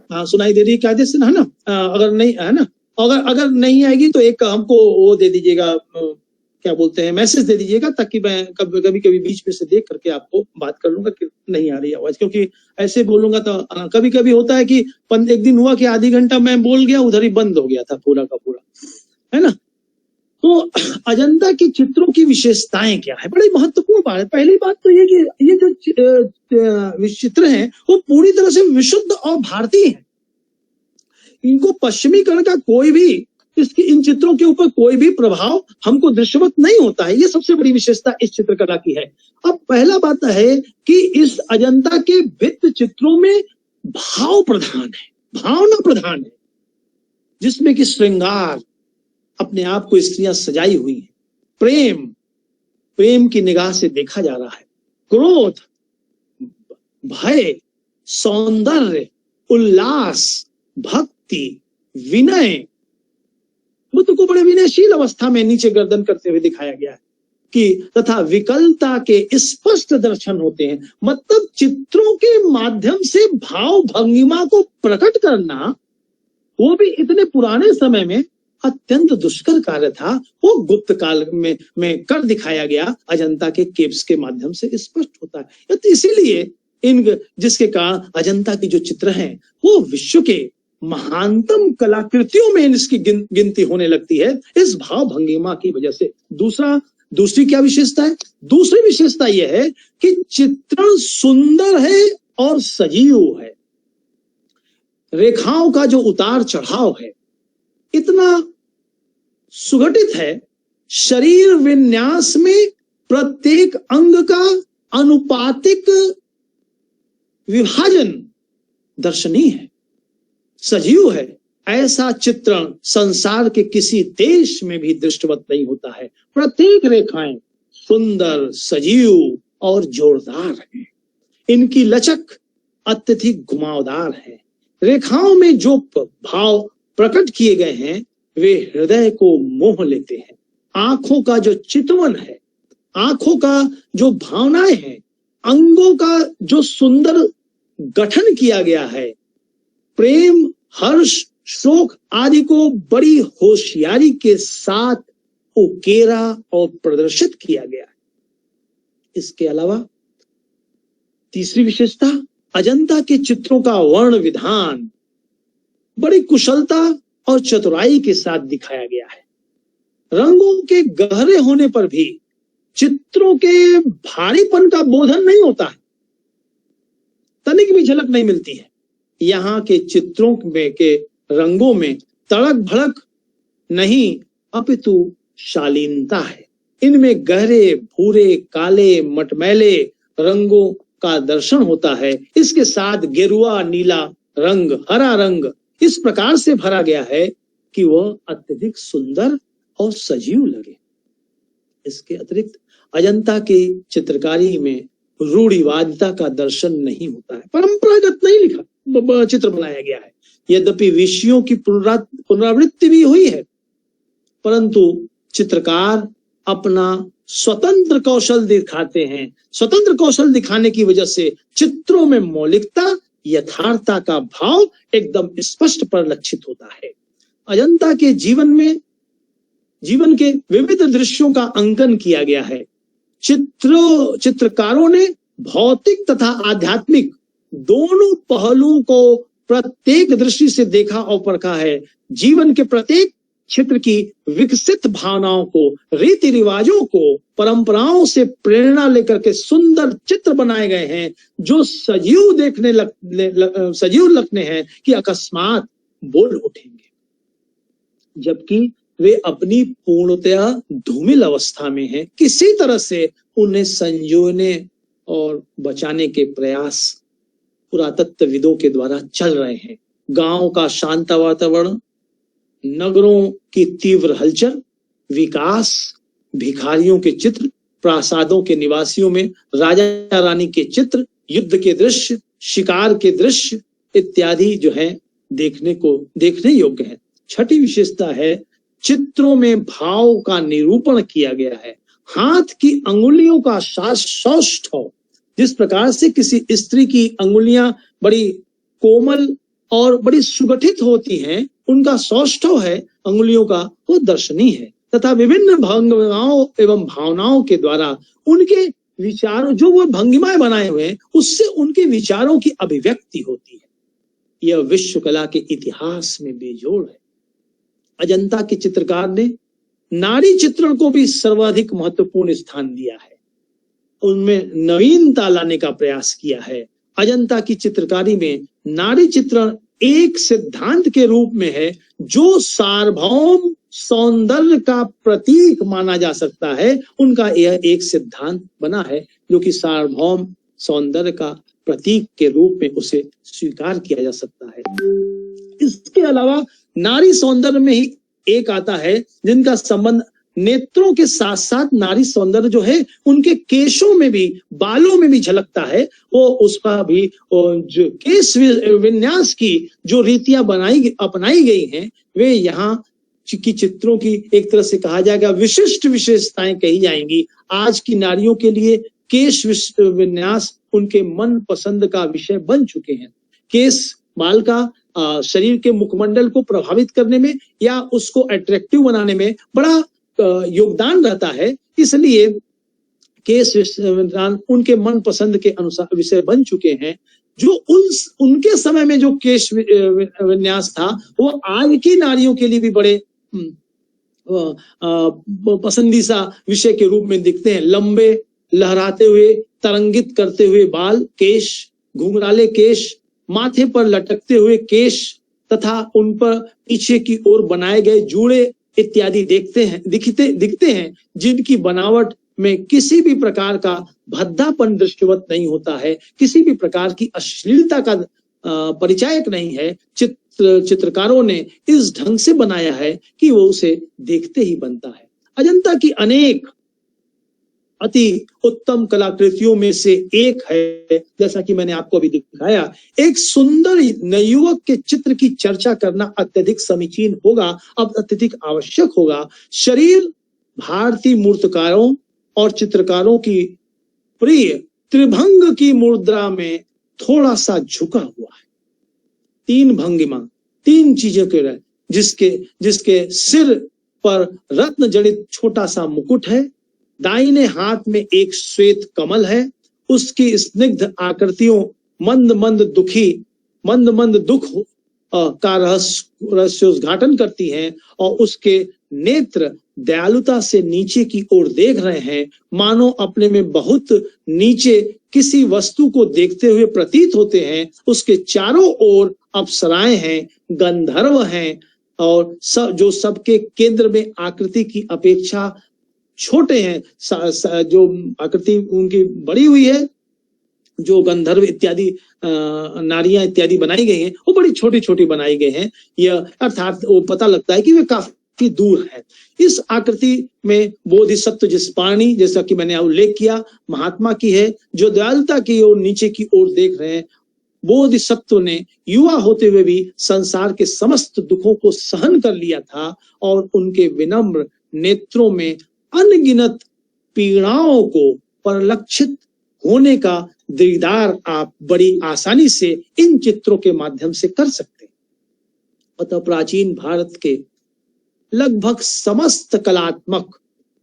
हाँ, सुनाई दे रही है कायदे से, है ना? अगर नहीं है ना, अगर नहीं आएगी तो एक हमको वो दे दीजिएगा, क्या बोलते हैं, मैसेज दे दीजिएगा, ताकि मैं कभी बीच में से देख करके आपको बात कर लूंगा कि नहीं आ रही आवाज। क्योंकि ऐसे बोलूंगा तो कभी कभी होता है कि एक दिन हुआ कि आधी घंटा मैं बोल गया, उधर ही बंद हो गया था पूरा का पूरा, है ना। तो अजंता के चित्रों की विशेषताएं क्या है, बड़ी महत्वपूर्ण बात है। पहली बात तो ये कि ये जो चित्र हैं वो पूरी तरह से विशुद्ध और भारतीय है। इनको पश्चिमीकरण का कोई भी इन चित्रों के ऊपर कोई भी प्रभाव हमको दृश्यवत नहीं होता है। ये सबसे बड़ी विशेषता इस चित्रकला की है। अब पहला बात है कि इस अजंता के भित्ति चित्रों में भाव प्रधान है, भावना प्रधान है, जिसमें कि श्रृंगार, अपने आप को स्त्रियां सजाई हुई है, प्रेम की निगाह से देखा जा रहा है, क्रोध, भय, सौंदर्य, उल्लास, भक्ति, विनय। बुद्ध को बड़े विनयशील अवस्था में नीचे गर्दन करते हुए दिखाया गया है कि तथा विकलता के स्पष्ट दर्शन होते हैं। मतलब चित्रों के माध्यम से भाव भंगिमा को प्रकट करना, वो भी इतने पुराने समय में, अत्यंत दुष्कर कार्य था वो गुप्त काल में कर दिखाया गया, अजंता के केव्स के माध्यम से स्पष्ट होता है। तो इसीलिए जिसके कारण अजंता की जो चित्र हैं वो विश्व के महानतम कलाकृतियों में इसकी गिनती होने लगती है इस भाव भंगिमा की वजह से। दूसरी क्या विशेषता है? दूसरी विशेषता यह है कि चित्रण सुंदर है और सजीव है। रेखाओं का जो उतार चढ़ाव है इतना सुगठित है, शरीर विन्यास में प्रत्येक अंग का अनुपातिक विभाजन दर्शनीय है, सजीव है। ऐसा चित्रण संसार के किसी देश में भी दृष्टवत नहीं होता है। प्रत्येक रेखाएं सुंदर, सजीव और जोरदार है। इनकी लचक अत्यधिक घुमावदार है। रेखाओं में जो भाव प्रकट किए गए हैं वे हृदय को मोह लेते हैं। आंखों का जो चितवन है, आंखों का जो भावनाएं हैं, अंगों का जो सुंदर गठन किया गया है, प्रेम, हर्ष, शोक आदि को बड़ी होशियारी के साथ उकेरा और प्रदर्शित किया गया है। इसके अलावा तीसरी विशेषता, अजंता के चित्रों का वर्ण विधान बड़ी कुशलता और चतुराई के साथ दिखाया गया है। रंगों के गहरे होने पर भी चित्रों के भारीपन का बोधन नहीं होता है, तनिक भी झलक नहीं मिलती है। यहाँ के चित्रों में के रंगों में तड़क भड़क नहीं अपितु शालीनता है। इनमें गहरे, भूरे, काले, मटमैले रंगों का दर्शन होता है। इसके साथ गेरुआ, नीला रंग, हरा रंग इस प्रकार से भरा गया है कि वह अत्यधिक सुंदर और सजीव लगे। इसके अतिरिक्त अजंता के चित्रकारी में रूढ़िवादिता का दर्शन नहीं होता है, परंपरागत नहीं लिखा चित्र बनाया गया है। यद्यपि विषयों की पुनरावृत्ति भी हुई है, परंतु चित्रकार अपना स्वतंत्र कौशल दिखाते हैं। स्वतंत्र कौशल दिखाने की वजह से चित्रों में मौलिकता, यथार्थता का भाव एकदम स्पष्ट परिलक्षित होता है। अजंता के जीवन के विविध दृश्यों का अंकन किया गया है। चित्रकारों ने भौतिक तथा आध्यात्मिक दोनों पहलुओं को प्रत्येक दृष्टि से देखा और परखा है। जीवन के प्रत्येक क्षेत्र की विकसित भावनाओं को, रीति रिवाजों को, परंपराओं से प्रेरणा लेकर के सुंदर चित्र बनाए गए हैं जो सजीव लगने हैं कि अकस्मात बोल उठेंगे, जबकि वे अपनी पूर्णतया धूमिल अवस्था में हैं। किसी तरह से उन्हें संजोने और बचाने के प्रयास पुरातत्वविदों के द्वारा चल रहे हैं। गांव का शांत वातावरण, नगरों की तीव्र हलचल, विकास, भिखारियों के चित्र, प्रासादों के निवासियों में राजा रानी के चित्र, युद्ध के दृश्य, शिकार के दृश्य इत्यादि जो है देखने योग्य है। छठी विशेषता है, चित्रों में भाव का निरूपण किया गया है। हाथ की अंगुलियों का सौष्ठव, जिस प्रकार से किसी स्त्री की अंगुलियां बड़ी कोमल और बड़ी सुगठित होती हैं, उनका सौष्ठव है अंगुलियों का, वो दर्शनीय है। तथा विभिन्न भंगिमाओं एवं भावनाओं के द्वारा उनके विचारों, जो वो भंगिमाएं बनाए हुए हैं, उससे उनके विचारों की अभिव्यक्ति होती है। यह विश्व कला के इतिहास में बेजोड़ है। अजंता के चित्रकार ने नारी चित्रण को भी सर्वाधिक महत्वपूर्ण स्थान दिया है। उनमें नवीनता लाने का प्रयास किया है। अजंता की चित्रकारी में नारी चित्रण एक सिद्धांत के रूप में है जो सार्वभौम सौंदर्य का प्रतीक माना जा सकता है। उनका यह एक सिद्धांत बना है जो कि सार्वभौम सौंदर्य का प्रतीक के रूप में उसे स्वीकार किया जा सकता है। इसके अलावा नारी सौंदर्य में ही एक आता है जिनका संबंध नेत्रों के साथ साथ नारी सौंदर्य जो है उनके केशों में भी, बालों में भी झलकता है। वो उसका भी जो केश विन्यास की जो रीतियां अपनाई गई हैं, वे यहाँ की चित्रों की एक तरह से कहा जाएगा विशिष्ट विशेषताएं कही जाएंगी। आज की नारियों के लिए केश विन्यास उनके मन पसंद का विषय बन चुके हैं। केश, बाल का शरीर के मुखमंडल को प्रभावित करने में या उसको अट्रैक्टिव बनाने में बड़ा योगदान रहता है। इसलिए केश विन्यास उनके मन पसंद के अनुसार विषय बन चुके हैं। जो उनके समय में जो केश विन्यास था वो आज की नारियों के लिए भी बड़े पसंदीदा विषय के रूप में दिखते हैं। लंबे लहराते हुए तरंगित करते हुए बाल, केश, घुंघराले केश, माथे पर लटकते हुए केश तथा उन पर पीछे की ओर बनाए गए जूड़े इत्यादि दिखते हैं जिनकी बनावट में किसी भी प्रकार का भद्दापन दृष्टिवत नहीं होता है, किसी भी प्रकार की अश्लीलता का परिचायक नहीं है। चित्रकारों ने इस ढंग से बनाया है कि वो उसे देखते ही बनता है। अजंता की अनेक अति उत्तम कलाकृतियों में से एक है, जैसा कि मैंने आपको अभी दिखाया, एक सुंदर नवयुवक के चित्र की चर्चा करना अत्यधिक समीचीन होगा, अब अत्यधिक आवश्यक होगा। शरीर भारतीय मूर्तिकारों और चित्रकारों की प्रिय त्रिभंग की मुद्रा में थोड़ा सा झुका हुआ है। तीन भंगिमा, तीन चीजों के जिसके सिर पर रत्न जड़ित छोटा सा मुकुट है, दाहिने हाथ में एक श्वेत कमल है, उसकी स्निग्ध आकृतियों मंद मंद दुख का रहस्योद्घाटन करती हैं और उसके नेत्र दयालुता से नीचे की ओर देख रहे हैं, मानो अपने में बहुत नीचे किसी वस्तु को देखते हुए प्रतीत होते हैं। उसके चारों ओर अप्सराएं हैं, गंधर्व हैं और जो सबके केंद्र में आकृति की अपेक्षा छोटे हैं। जो आकृति उनकी बड़ी हुई है, जो गंधर्व इत्यादि नारियां इत्यादि बनाई गई हैं, वो बड़ी छोटी छोटी बनाई गई हैं। यह अर्थात वो पता लगता है कि वे काफी दूर है। इस आकृति में बोधिसत्व जिस पाणी, जैसा कि मैंने उल्लेख किया, महात्मा की है, जो दयालुता की ओर नीचे की ओर देख रहे हैं। बोधिसत्व ने युवा होते हुए भी संसार के समस्त दुखों को सहन कर लिया था और उनके विनम्र नेत्रों में अनगिनत पीड़ाओं को परिलक्षित होने का दीदार आप बड़ी आसानी से इन चित्रों के माध्यम से कर सकते हैं। अतः प्राचीन भारत के लगभग समस्त कलात्मक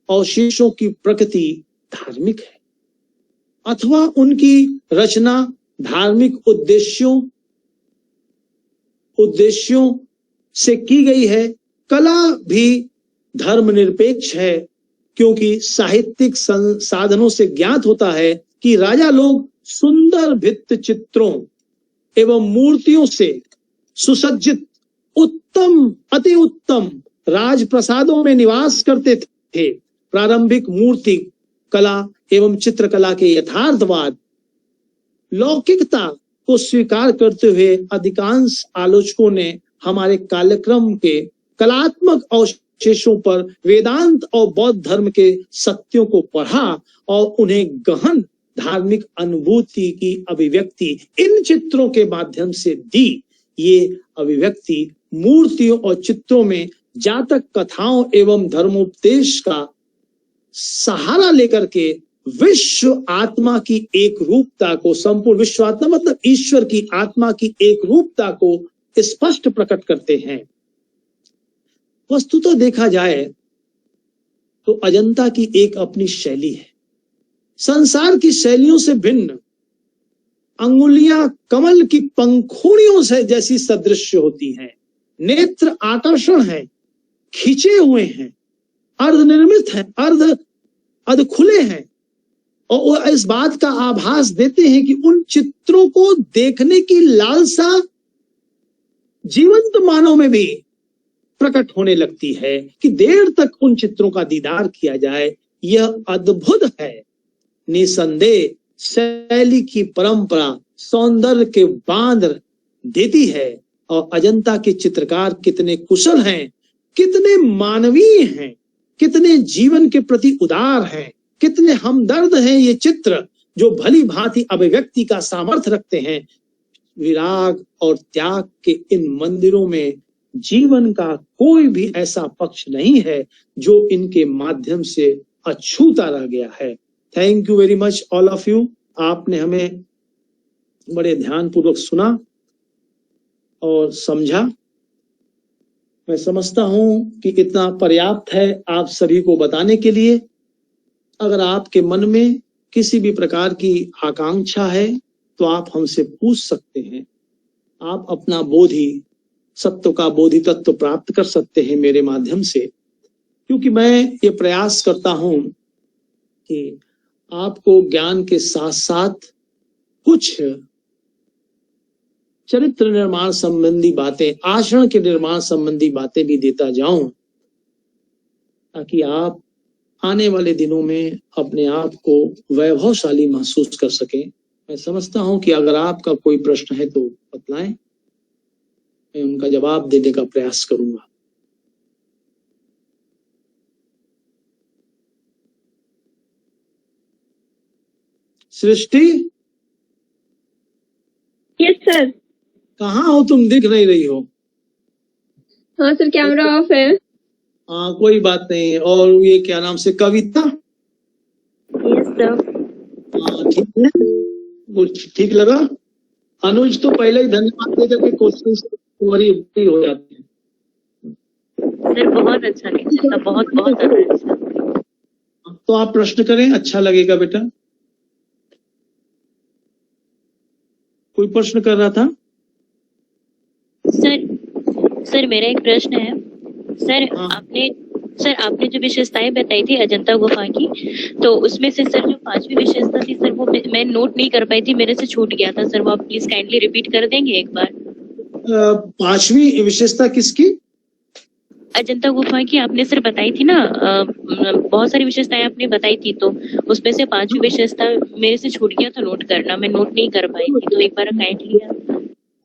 अवशेषों की प्रकृति धार्मिक है, अथवा उनकी रचना धार्मिक उद्देश्यों से की गई है। कला भी धर्मनिरपेक्ष है, क्योंकि साहित्यिक साधनों से ज्ञात होता है कि राजा लोग सुंदर भित्त चित्रों एवं मूर्तियों से सुसज्जित अति उत्तम राजप्रसादों में निवास करते थे। प्रारंभिक मूर्ति कला एवं चित्रकला के यथार्थवाद लौकिकता को स्वीकार करते हुए अधिकांश आलोचकों ने हमारे कालक्रम के कलात्मक अवशेषों पर वेदांत और बौद्ध धर्म के सत्यों को पढ़ा और उन्हें गहन धार्मिक अनुभूति की अभिव्यक्ति इन चित्रों के माध्यम से दी। ये अभिव्यक्ति मूर्तियों और चित्रों में जातक कथाओं एवं धर्मोपदेश का सहारा लेकर के विश्व आत्मा की एक रूपता को, संपूर्ण विश्व आत्मा मतलब ईश्वर की आत्मा की एक रूपता को स्पष्ट प्रकट करते हैं। वस्तुतः देखा जाए तो अजंता की एक अपनी शैली है, संसार की शैलियों से भिन्न। अंगुलियां कमल की पंखुड़ियों से जैसी सदृश होती हैं, नेत्र आकर्षण है, खिंचे हुए हैं, अर्धनिर्मित हैं, अर्ध खुले हैं और इस बात का आभास देते हैं कि उन चित्रों को देखने की लालसा जीवंत मानव में भी प्रकट होने लगती है कि देर तक उन चित्रों का दीदार किया जाए। यह अद्भुत है। निसंदेह शैली की परंपरा सौंदर्य के बांध देती है और अजंता के चित्रकार कितने कुशल हैं, कितने मानवीय हैं, कितने जीवन के प्रति उदार हैं, कितने हमदर्द हैं ये चित्र, जो भली भांति अभिव्यक्ति का सामर्थ्य रखते हैं। विराग और त्याग के इन मंदिरों में जीवन का कोई भी ऐसा पक्ष नहीं है जो इनके माध्यम से अछूता रह गया है। Thank you very much all of you. आपने हमें बड़े ध्यान पूर्वक सुना और समझा। मैं समझता हूं कि इतना पर्याप्त है आप सभी को बताने के लिए। अगर आपके मन में किसी भी प्रकार की आकांक्षा है तो आप हमसे पूछ सकते हैं। आप अपना बोधि सत्व का बोधि तत्व प्राप्त कर सकते हैं मेरे माध्यम से, क्योंकि मैं ये प्रयास करता हूं कि आपको ज्ञान के साथ साथ कुछ चरित्र निर्माण संबंधी बातें, आचरण के निर्माण संबंधी बातें भी देता जाऊं, ताकि आप आने वाले दिनों में अपने आप को वैभवशाली महसूस कर सकें। मैं समझता हूं कि अगर आपका कोई प्रश्न है तो बतलाएं, मैं उनका जवाब देने का प्रयास करूंगा। सृष्टि, यस सर। कहाँ हो तुम? दिख नहीं रही हो। हाँ सर, कैमरा ऑफ है। हाँ कोई बात नहीं। और ये क्या नाम से, कविता? Yes sir. हाँ ठीक है, कुछ ठीक लगा? अनुज तो पहले ही धन्यवाद दे करके क्वेश्चन से तुम्हारी हो जाती है। सर बहुत अच्छा लगा, बहुत बहुत अच्छा। तो आप प्रश्न करें, अच्छा लगेगा बेटा। कोई प्रश्न कर रहा था? सर मेरा एक प्रश्न है। सर हाँ। आपने जो विशेषताएं बताई थी अजंता गुफा की, तो उसमें से सर जो 5वीं विशेषता थी सर, वो मैं नोट नहीं कर पाई थी, मेरे से छूट गया था सर। वो आप प्लीज काइंडली रिपीट कर देंगे एक बार? 5वीं विशेषता किसकी? अजंता गुफा की आपने सर बताई थी ना, बहुत सारी विशेषताएं आपने बताई थी, तो उसमें से 5वीं विशेषता मेरे से छूट गया था नोट करना, मैं नोट नहीं कर पाई थी, तो एक बार काइंडली।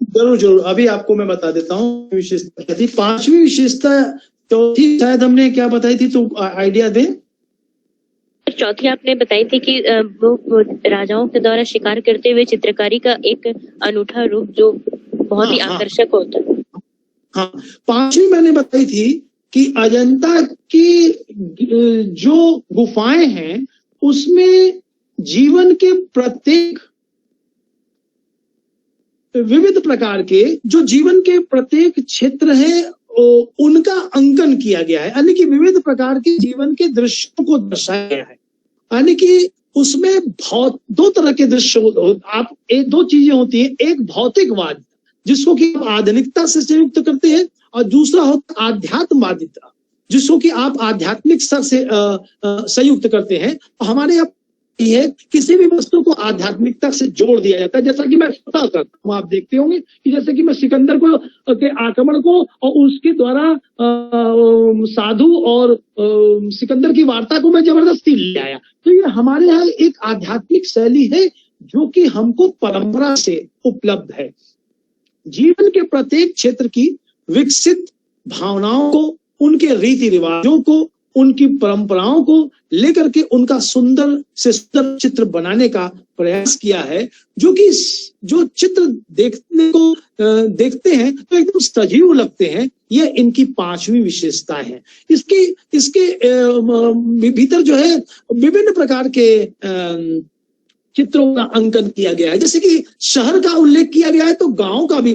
जरूर जरूर, अभी आपको मैं बता देता हूँ विशेषता क्या थी। 5वीं विशेषता चौथी शायद हमने क्या बताई थी, तो आइडिया दें। चौथी आपने बताई थी कि वो राजाओं के द्वारा शिकार करते हुए चित्रकारी का एक अनूठा रूप जो बहुत ही आकर्षक होता है। हाँ, 5वीं मैंने बताई थी कि अजंता की जो गुफाएं हैं उसमें जीवन के प्रत्येक विविध प्रकार के, जो जीवन के प्रत्येक क्षेत्र है उनका अंकन किया गया है, यानी कि विविध प्रकार के जीवन के दृश्यों को दर्शाया गया है। यानी कि उसमें दो तरह के दृश्य आप दो चीजें होती है, एक भौतिकवाद जिसको कि आप आधुनिकता से संयुक्त करते हैं, और दूसरा होता है आध्यात्मवादिता जिसको कि आप आध्यात्मिक स्तर से संयुक्त करते हैं। हमारे यहाँ है किसी भी वस्तु को आध्यात्मिकता से जोड़ दिया जाता है। जैसा कि मैं बता सकता हूँ, आप देखते होंगे कि जैसे कि मैं सिकंदर को के आक्रमण को और उसके द्वारा साधु और सिकंदर की वार्ता को मैं जबरदस्ती ले आया। तो ये हमारे यहाँ एक आध्यात्मिक शैली है जो कि हमको परंपरा से उपलब्ध है। जीवन के प्रत्येक क्षेत्र की विकसित भावनाओं को, उनके रीति रिवाजों को, उनकी परंपराओं को लेकर के उनका सुंदर से सुंदर चित्र बनाने का प्रयास किया है, जो कि जो चित्र देखते हैं तो एकदम सजीव लगते हैं। ये इनकी 5वीं विशेषता है। इसके भीतर जो है विभिन्न प्रकार के चित्रों का अंकन किया गया है। जैसे कि शहर का उल्लेख किया गया है तो गांव का भी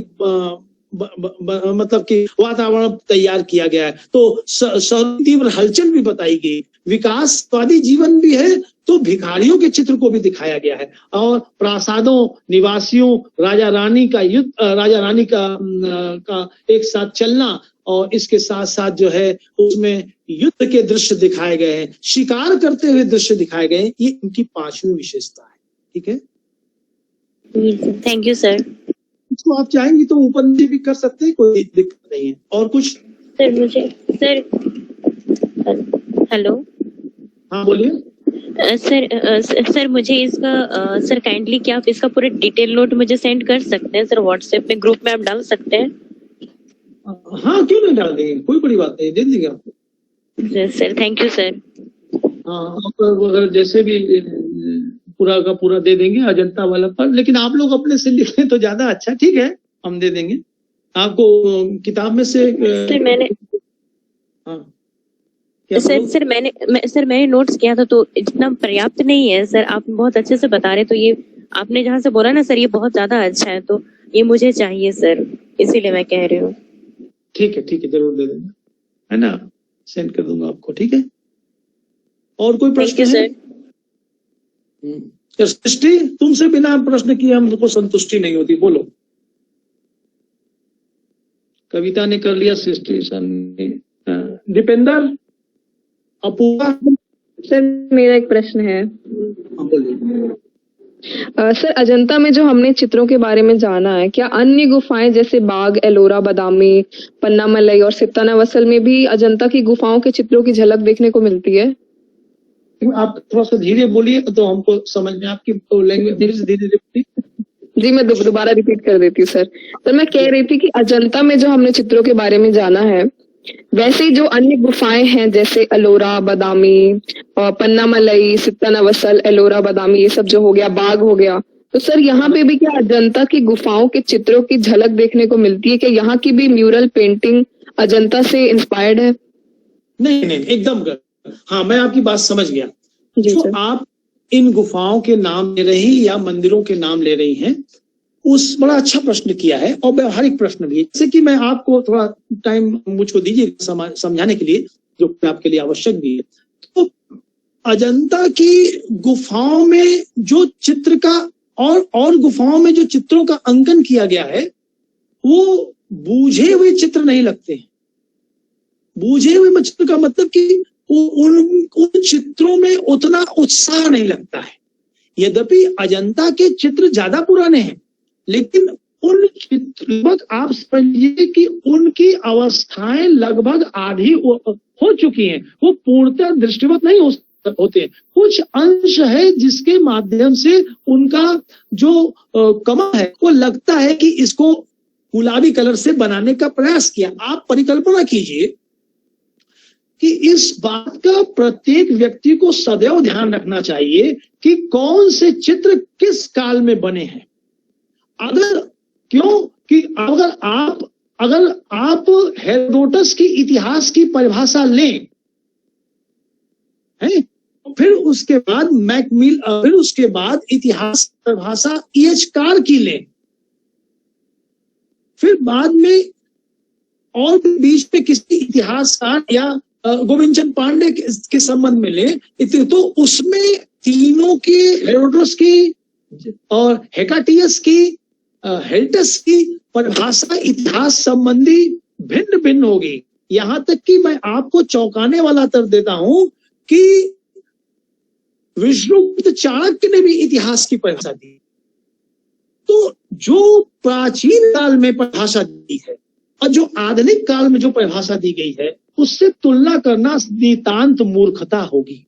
मतलब कि वातावरण तैयार किया गया है। तो शहर तीव्र हलचल भी बताई गई, विकासवादी जीवन भी है, तो भिखारियों के चित्र को भी दिखाया गया है, और प्रासादों, निवासियों, राजा रानी का एक साथ चलना, और इसके साथ साथ जो है उसमें युद्ध के दृश्य दिखाए गए हैं, शिकार करते हुए दृश्य दिखाए गए हैं। ये इनकी 5वीं विशेषता है। ठीक है, थैंक यू सर। इसको आप चाहेंगी तो ऊपर नीचे भी कर सकते हैं, कोई दिक्कत नहीं है। और कुछ सर मुझे हेलो, हाँ बोलिए। सर मुझे इसका सर काइंडली क्या आप इसका पूरा डिटेल नोट मुझे सेंड कर सकते हैं सर? व्हाट्सएप में ग्रुप में आप डाल सकते हैं? हाँ क्यों नहीं डाल देंगे, कोई बड़ी बात नहीं, दे देंगे आपको। Sir thank you sir. हाँ, अगर जैसे भी पूरा का पूरा दे देंगे अजंता वाला पर, लेकिन आप लोग अपने से लिखें तो ज्यादा अच्छा। ठीक है, हम दे देंगे आपको किताब में से। सर मैंने मैंने नोट्स किया था, तो इतना पर्याप्त नहीं है सर। आप बहुत अच्छे से बता रहे, तो ये आपने जहाँ से बोला ना सर, ये बहुत ज्यादा अच्छा है, तो ये मुझे चाहिए सर। इसीलिए मैं कह रही हूँ। ठीक है जरूर दे देना, है ना, सेंड कर दूंगा आपको, ठीक है। और कोई थैंक प्रश्न यू है? सर। सृष्टि, तुमसे बिना प्रश्न किए हमको संतुष्टि नहीं होती, बोलो। कविता ने कर लिया, सृष्टि ने, दीपेंद्र, अपूर्वा। सर मेरा एक प्रश्न है। बोलिए। सर अजंता में जो हमने चित्रों के बारे में जाना है, क्या अन्य गुफाएं जैसे बाग, एलोरा, बादामी, पन्नामलई और सित्तानावसल में भी अजंता की गुफाओं के चित्रों की झलक देखने को मिलती है? आप थोड़ा सा धीरे बोलिए तो हमको समझ में, आपकी लैंग्वेज धीरे बोलिए। जी मैं दोबारा रिपीट कर देती हूँ सर। तो मैं कह रही थी कि अजंता में जो हमने चित्रों के बारे में जाना है, वैसे ही जो अन्य गुफाएं हैं जैसे एलोरा, बादामी, पन्नामलई, सित्तानावसल, एलोरा, बादामी, ये सब जो हो गया, बाग हो गया, तो सर यहाँ पे भी क्या अजंता की गुफाओं के चित्रों की झलक देखने को मिलती है? क्या यहाँ की भी म्यूरल पेंटिंग अजंता से इंस्पायर्ड है? नहीं, एकदम गलत। हाँ, मैं आपकी बात समझ गया। जो आप इन गुफाओं के नाम ले रही या मंदिरों के नाम ले रही हैं, उस बड़ा अच्छा प्रश्न किया है और व्यवहारिक प्रश्न भी है। जैसे कि मैं आपको थोड़ा टाइम मुझको दीजिए समझाने के लिए, जो आपके लिए आवश्यक भी है। तो अजंता की गुफाओं में जो चित्र का और गुफाओं में जो चित्रों का अंकन किया गया है, वो बूझे हुए चित्र नहीं लगते हैं। बूझे हुए चित्र का मतलब कि उन चित्रों में उतना उत्साह नहीं लगता है। यद्यपि अजंता के चित्र ज्यादा पुराने हैं, लेकिन उन चित्र लगभग आप समझिए कि उनकी अवस्थाएं लगभग आधी हो चुकी हैं। वो पूर्णतः दृष्टिवत नहीं होते हैं। कुछ अंश है जिसके माध्यम से उनका जो कमल है वो लगता है कि इसको गुलाबी कलर से बनाने का प्रयास किया। आप परिकल्पना कीजिए कि इस बात का प्रत्येक व्यक्ति को सदैव ध्यान रखना चाहिए कि कौन से चित्र किस काल में बने हैं। अगर आप हेरोडोटस की इतिहास की परिभाषा लें, हैं, फिर उसके बाद इतिहास परिभाषा E.H. कार की लें, फिर बाद में और बीच में किसी इतिहासकार या गोविंद चंद पांडे के संबंध में ले, तो उसमें तीनों की, हेरोडोटस की और हेकाटियस की, हेल्टस की परिभाषा इतिहास संबंधी भिन्न भिन्न होगी। यहां तक कि मैं आपको चौंकाने वाला उत्तर देता हूं कि विष्णुगुप्त चाणक्य ने भी इतिहास की परिभाषा दी। तो जो प्राचीन काल में परिभाषा दी है और जो आधुनिक काल में जो परिभाषा दी गई है, उससे तुलना करना नितांत मूर्खता होगी।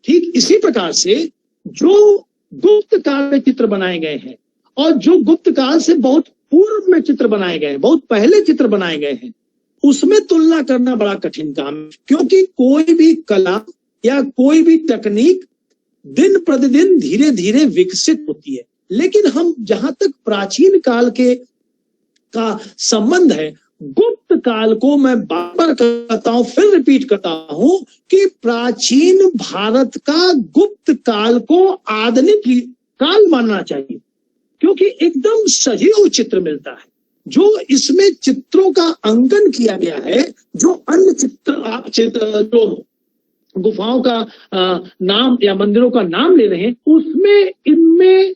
ठीक इसी प्रकार से जो गुप्त काल में चित्र बनाए गए हैं और जो गुप्त काल से बहुत पूर्व में चित्र बनाए गए हैं, बहुत पहले चित्र बनाए गए हैं, उसमें तुलना करना बड़ा कठिन काम है। क्योंकि कोई भी कला या कोई भी तकनीक दिन प्रतिदिन धीरे धीरे विकसित होती है। लेकिन हम जहां तक प्राचीन काल का संबंध है, गुप्त काल को मैं बार बार कहता हूं, फिर रिपीट करता हूं कि प्राचीन भारत का गुप्त काल को आधुनिक काल मानना चाहिए, क्योंकि एकदम सजीव चित्र मिलता है। जो इसमें चित्रों का अंकन किया गया है, जो अन्य चित्र जो गुफाओं का नाम या मंदिरों का नाम ले रहे हैं, उसमें इनमें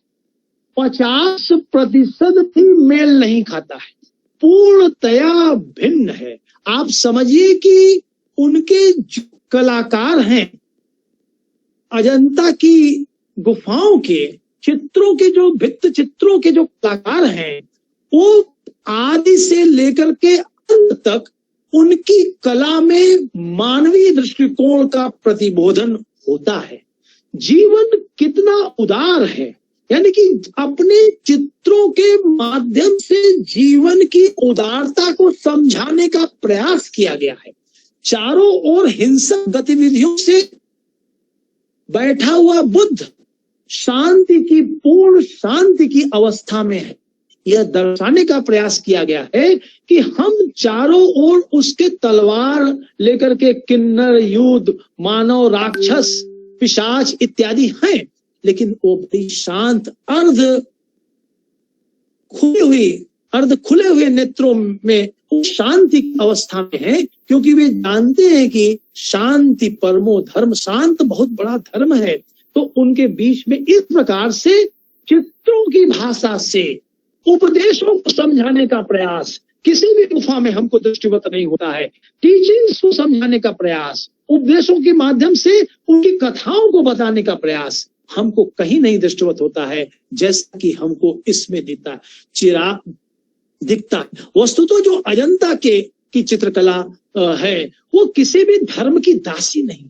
50% भी मेल नहीं खाता है, पूर्णतया भिन्न है। आप समझिए कि उनके जो कलाकार हैं, अजंता की गुफाओं के चित्रों के जो भित्त चित्रों के जो कलाकार हैं, वो आदि से लेकर के अंत तक उनकी कला में मानवीय दृष्टिकोण का प्रतिबोधन होता है। जीवन कितना उदार है, यानी कि अपने चित्रों के माध्यम से जीवन की उदारता को समझाने का प्रयास किया गया है। चारों ओर हिंसक गतिविधियों से बैठा हुआ बुद्ध पूर्ण शांति की अवस्था में है। यह दर्शाने का प्रयास किया गया है कि हम चारों ओर उसके तलवार लेकर के किन्नर, युद्ध, मानव, राक्षस, पिशाच इत्यादि हैं, लेकिन वो बड़ी शांत, अर्ध खुली हुई अर्ध खुले हुए नेत्रों में शांति की अवस्था में है, क्योंकि वे जानते हैं कि शांति परमो धर्म, शांत बहुत बड़ा धर्म है। तो उनके बीच में इस प्रकार से चित्रों की भाषा से उपदेशों को समझाने का प्रयास, किसी भी गुफा में हमको दृष्टिवत नहीं होता है, टीचिंग्स को समझाने का प्रयास, उपदेशों के माध्यम से उनकी कथाओं को बताने का प्रयास हमको कहीं नहीं दृष्टिवत होता है, जैसा कि हमको इसमें दिखता है। वस्तुतः जो अजंता की चित्रकला है वो किसी भी धर्म की दासी नहीं।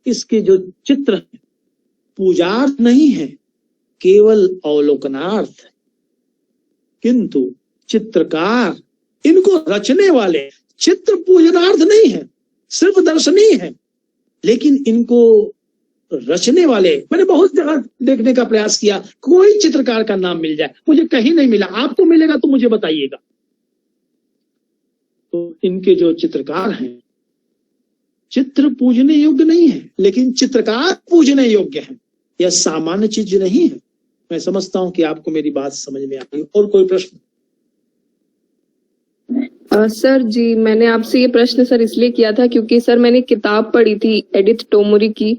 इसके जो चित्र है पूजार्थ नहीं है, केवल अवलोकनार्थ है। किंतु चित्रकार, इनको रचने वाले, चित्र पूजनार्थ नहीं है, सिर्फ दर्शनीय है, लेकिन इनको रचने वाले, मैंने बहुत जगह देखने का प्रयास किया, कोई चित्रकार का नाम मिल जाए, मुझे कहीं नहीं मिला। आपको मिलेगा तो मुझे बताइएगा। तो इनके जो चित्रकार हैं, चित्र पूजने योग्य नहीं है, लेकिन चित्रकार पूजने योग्य है। यह सामान्य चीज नहीं है। मैं समझता हूं कि आपको मेरी बात समझ में आई। और कोई प्रश्न? सर जी, मैंने आपसे ये प्रश्न सर इसलिए किया था क्योंकि सर मैंने किताब पढ़ी थी एडिथ टोमोरी की,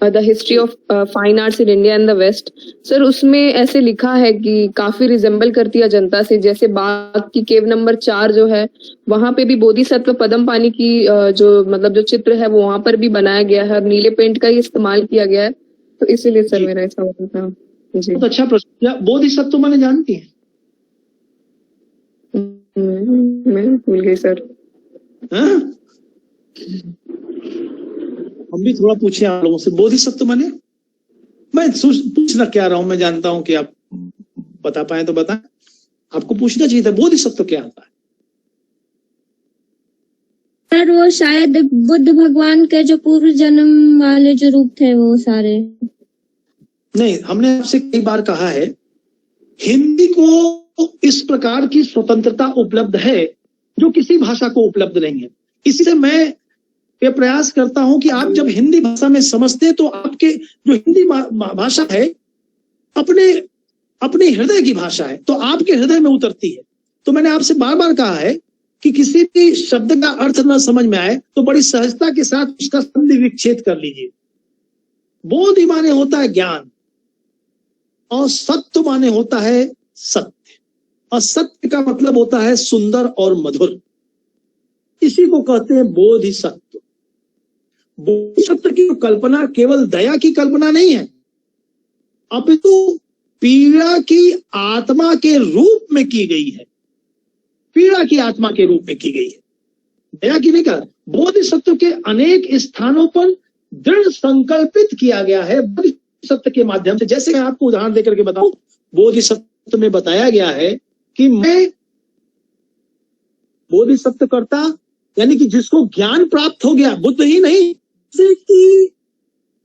the history of fine arts in India and the West. Sir उसमें ऐसे लिखा है कि काफी रिजेंबल करती है अजंता से। जैसे बाग की केव नंबर 4 जो है, वहां पे भी बोधिसत्व पद्म पानी की जो मतलब जो चित्र है वो वहां पर भी बनाया गया है, नीले पेंट का ही इस्तेमाल किया गया है। तो इसीलिए सर मेरा ऐसा होता था जी। बहुत अच्छा प्रश्न। बोधिसत्व मैंने जानती है? मैं भूल गई सर। हम भी थोड़ा पूछे आप लोगों से, बोधिसत्व माने? मैं पूछना क्या रहा हूं, मैं जानता हूं कि आप बता पाए तो बताएं। आपको पूछना चाहिए था बोधिसत्व क्या होता है। सर वो शायद बुद्ध भगवान के जो पूर्व जन्म वाले जो रूप थे वो सारे। नहीं, हमने आपसे कई बार कहा है हिंदी को इस प्रकार की स्वतंत्रता उपलब्ध है जो किसी भाषा को उपलब्ध नहीं है। इसीलिए मैं ये प्रयास करता हूं कि आप जब हिंदी भाषा में समझते हैं तो आपके जो हिंदी भाषा है अपने हृदय की भाषा है, तो आपके हृदय में उतरती है। तो मैंने आपसे बार बार कहा है कि किसी भी शब्द का अर्थ न समझ में आए तो बड़ी सहजता के साथ उसका संधि विच्छेद कर लीजिए। बोधि माने होता है ज्ञान, और सत्य माने होता है सत्य, और सत्य का मतलब होता है सुंदर और मधुर। इसी को कहते हैं बोधिसत्व। बोधिसत्व की कल्पना केवल दया की कल्पना नहीं है, अपितु पीड़ा की आत्मा के रूप में की गई है। पीड़ा की आत्मा के रूप में की गई है, दया की नहीं। कहा बोधिसत्व के अनेक स्थानों पर दृढ़ संकल्पित किया गया है बोधिसत्व के माध्यम से। जैसे मैं आपको उदाहरण देकर के बताऊं, बोधिसत्व में बताया गया है कि मैं बोधिसत्व करता, यानी कि जिसको ज्ञान प्राप्त हो गया, बुद्ध ही नहीं, कि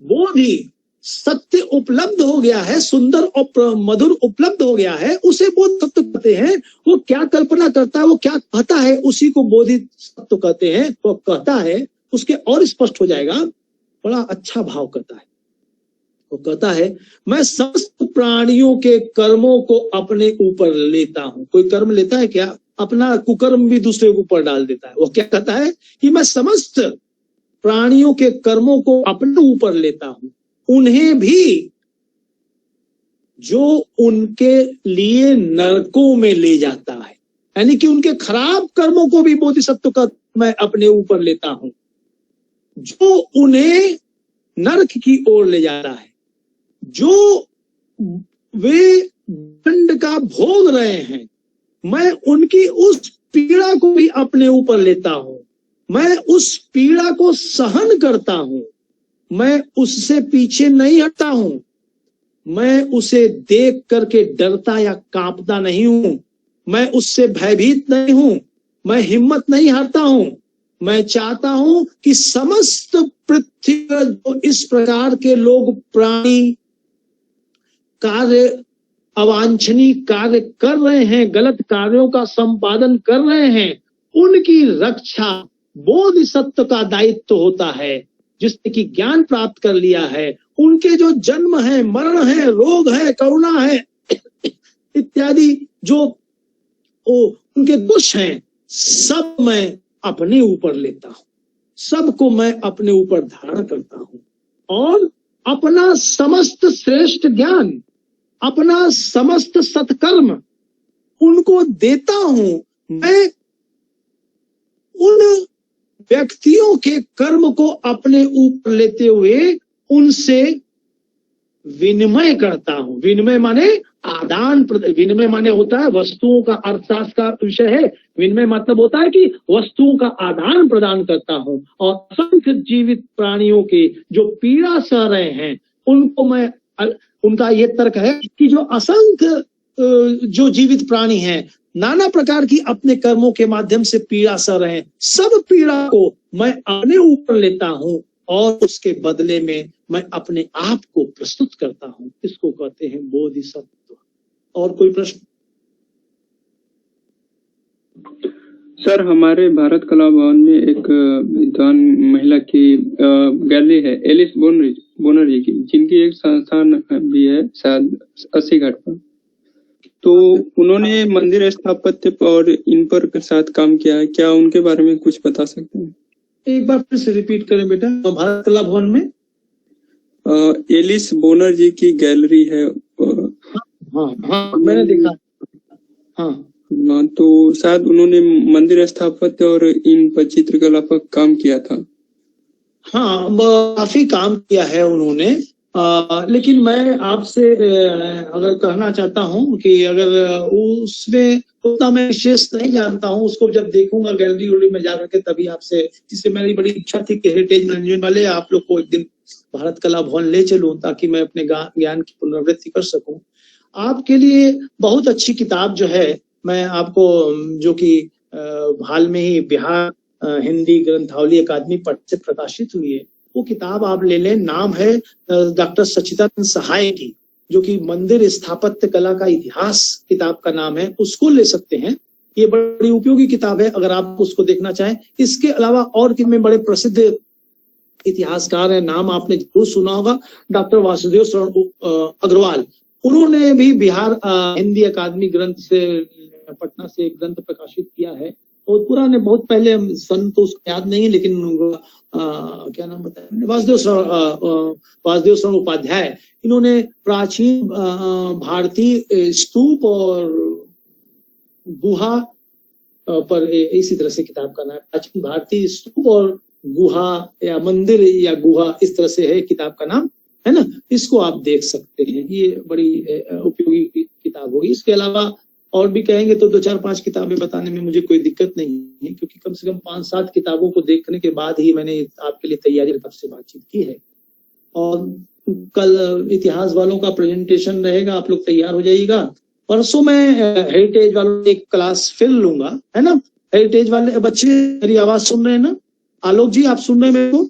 बोधि सत्य उपलब्ध हो गया है, सुंदर और मधुर उपलब्ध हो गया है, उसे बोधिसत्व कहते हैं। वो क्या कल्पना करता है, वो क्या कहता है, उसी को बोधिसत्व कहते हैं। वो कहता है, उसके और स्पष्ट हो जाएगा, बड़ा अच्छा भाव करता है। वो कहता है मैं समस्त प्राणियों के कर्मों को अपने ऊपर लेता हूं। कोई कर्म लेता है क्या? अपना कुकर्म भी दूसरे के ऊपर डाल देता है। वो क्या कहता है कि मैं समस्त प्राणियों के कर्मों को अपने ऊपर लेता हूं, उन्हें भी जो उनके लिए नरकों में ले जाता है, यानी कि उनके खराब कर्मों को भी बोधिसत्व का मैं अपने ऊपर लेता हूं, जो उन्हें नरक की ओर ले जाता है, जो वे दंड का भोग रहे हैं, मैं उनकी उस पीड़ा को भी अपने ऊपर लेता हूं, मैं उस पीड़ा को सहन करता हूं, मैं उससे पीछे नहीं हटता हूं, मैं उसे देख करके डरता या कांपता नहीं हूं, मैं उससे भयभीत नहीं हूं, मैं हिम्मत नहीं हारता हूं। मैं चाहता हूं कि समस्त पृथ्वी पर जो इस प्रकार के लोग प्राणी कार्य, अवांछनीय कार्य कर रहे हैं, गलत कार्यों का संपादन कर रहे हैं, उनकी रक्षा बोधिसत्व का दायित्व होता है, जिसने कि ज्ञान प्राप्त कर लिया है। उनके जो जन्म है, मरण है, रोग है, करुणा है, इत्यादि जो उनके दोष हैं, सब मैं अपने ऊपर लेता हूं, सबको मैं अपने ऊपर धारण करता हूं और अपना समस्त श्रेष्ठ ज्ञान, अपना समस्त सत्कर्म उनको देता हूं। मैं उन व्यक्तियों के कर्म को अपने ऊपर लेते हुए उनसे विनिमय करता हूं। विनिमय माने आदान प्रदान, विनिमय माने होता है वस्तुओं का, अर्थशास्त्र का विषय है। विनिमय मतलब होता है कि वस्तुओं का आदान प्रदान करता हूं और असंख्य जीवित प्राणियों के जो पीड़ा सह रहे हैं उनको मैं, उनका ये तर्क है कि जो असंख्य जो जीवित प्राणी हैं नाना प्रकार की अपने कर्मों के माध्यम से पीड़ा सह रहे हैं, सब पीड़ा को मैं अपने ऊपर लेता हूं और उसके बदले में मैं अपने आप को प्रस्तुत करता हूं। इसको कहते हैं बोधिसत्व। और कोई प्रश्न? सर, हमारे भारत कला भवन में एक विद्वान महिला की गैलरी है, एलिस बोनर जी की, जिनकी एक संस्थान भी है शायद 80 घाट पर। तो उन्होंने मंदिर स्थापत्य और इन पर के साथ काम किया है, क्या उनके बारे में कुछ बता सकते हैं? एक बार फिर से रिपीट करें बेटा। भारत कला भवन में एलिस बोनर जी की गैलरी है। हाँ, मैंने देखा। हाँ, तो शायद उन्होंने मंदिर स्थापत्य और इन पर चित्रकला पर काम किया था। हाँ, काफी काम किया है उन्होंने। लेकिन मैं आपसे अगर कहना चाहता हूं कि अगर उसमें उतना मैं विशेष नहीं जानता हूं, उसको जब देखूंगा गैलरी वैलरी में जाकर के तभी आपसे, जिससे मेरी बड़ी इच्छा थी कि हेरिटेज मैनेजमेंट वाले आप लोग को एक दिन भारत कला भवन ले चलूं ताकि मैं अपने ज्ञान की पुनरावृत्ति कर सकूं। आपके लिए बहुत अच्छी किताब जो है मैं आपको, जो कि हाल में ही बिहार हिंदी ग्रंथावली अकादमी पट से प्रकाशित हुई है, वो किताब आप ले लें। नाम है डॉक्टर सच्चिदानंद सहाय की, जो कि मंदिर स्थापत्य कला का इतिहास किताब का नाम है, उसको ले सकते हैं। ये बड़ी उपयोगी किताब है अगर आप उसको देखना चाहें। इसके अलावा और में बड़े प्रसिद्ध इतिहासकार है, नाम आपने जरूर सुना होगा, डॉक्टर वासुदेव शरण अग्रवाल। उन्होंने भी बिहार हिंदी अकादमी ग्रंथ से पटना से एक ग्रंथ प्रकाशित किया है, और पुराने बहुत पहले सन तो उसको याद नहीं, लेकिन क्या नाम बताया, वासुदेव शरण उपाध्याय। इन्होंने प्राचीन भारतीय स्तूप और गुहा पर इसी तरह से किताब का नाम, प्राचीन भारतीय स्तूप और गुहा या मंदिर या गुहा, इस तरह से है किताब का नाम, है ना। इसको आप देख सकते हैं, ये बड़ी उपयोगी किताब होगी। इसके अलावा और भी कहेंगे तो 2-4-5 किताबें बताने में मुझे कोई दिक्कत नहीं है, क्योंकि कम से कम 5-7 किताबों को देखने के बाद ही मैंने आपके लिए तैयारी आपसे बातचीत की है। और कल इतिहास वालों का प्रेजेंटेशन रहेगा, आप लोग तैयार हो जाइएगा। परसों मैं हेरिटेज वालों की एक क्लास फिर लूंगा, है ना। हेरिटेज वाले बच्चे मेरी आवाज सुन रहे हैं ना? आलोक जी, आप सुन रहे हैं मेरे को?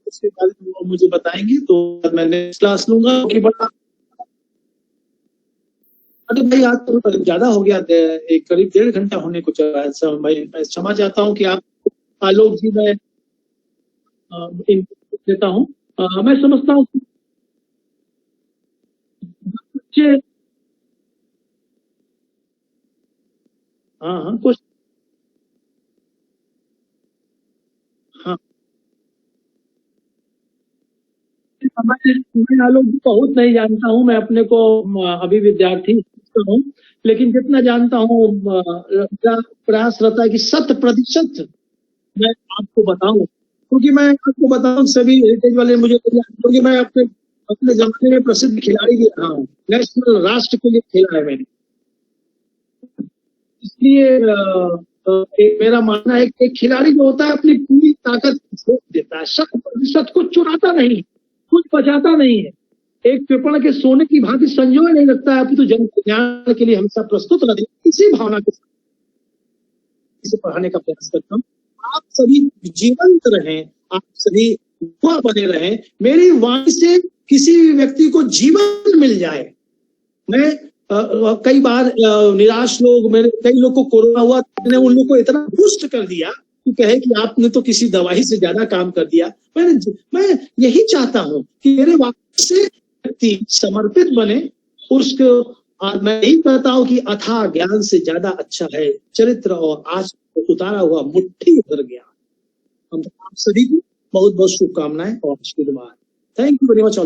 इसके बारे में वो मुझे बताएंगे तो मैं नेक्स्ट क्लास लूंगा। कि बड़ा अरे भाई, आज तो ज्यादा हो गया, एक करीब 1.5 घंटा होने को चला है। मैं क्षमा चाहता हूँ कि आप आलोक जी, मैं इनपुट देता हूँ। मैं समझता हूँ बच्चे, हाँ कुछ, हाँ मैं आलोक जी बहुत नहीं जानता हूँ, मैं अपने को अभी विद्यार्थी हूँ, लेकिन जितना जानता हूँ प्रयास रहता है कि 100% मैं आपको बताऊं, क्योंकि मैं आपको बताऊं सभी हेरिटेज वाले मुझे, क्योंकि मैं अपने जमाने में प्रसिद्ध खिलाड़ी भी रहा हूँ, नेशनल राष्ट्र के लिए खेला है मैंने। इसलिए मेरा मानना है कि एक खिलाड़ी जो होता है अपनी पूरी ताकत झोंक देता है, 100% कुछ चुराता नहीं, कुछ बचाता नहीं है, एक पेपर के सोने की भांति संजोए नहीं रखता है, अपितु जन कल्याण के लिए हमेशा प्रस्तुत रहते हैं। इसी भावना के साथ इसे पढ़ाने का प्रयास करता हूँ। आप सभी जीवंत रहें, आप सभी युवा बने रहें, मेरी वाणी से किसी भी व्यक्ति को जीवन मिल जाए। मैं कई बार निराश लोग, मेरे कई लोग को कोरोना हुआ, मैंने उन लोग को इतना बूस्ट कर दिया कि कहे कि आपने तो किसी दवाई से ज्यादा काम कर दिया। मैं यही चाहता हूं कि मेरे वाणी से व्यक्ति समर्पित बने उसको। और मैं यही कहता हूँ कि अथाह ज्ञान से ज्यादा अच्छा है चरित्र और आज उतारा हुआ मुट्ठी भर ज्ञान। हम आप सभी को बहुत बहुत शुभकामनाएं और आशीर्वाद। Thank you very much.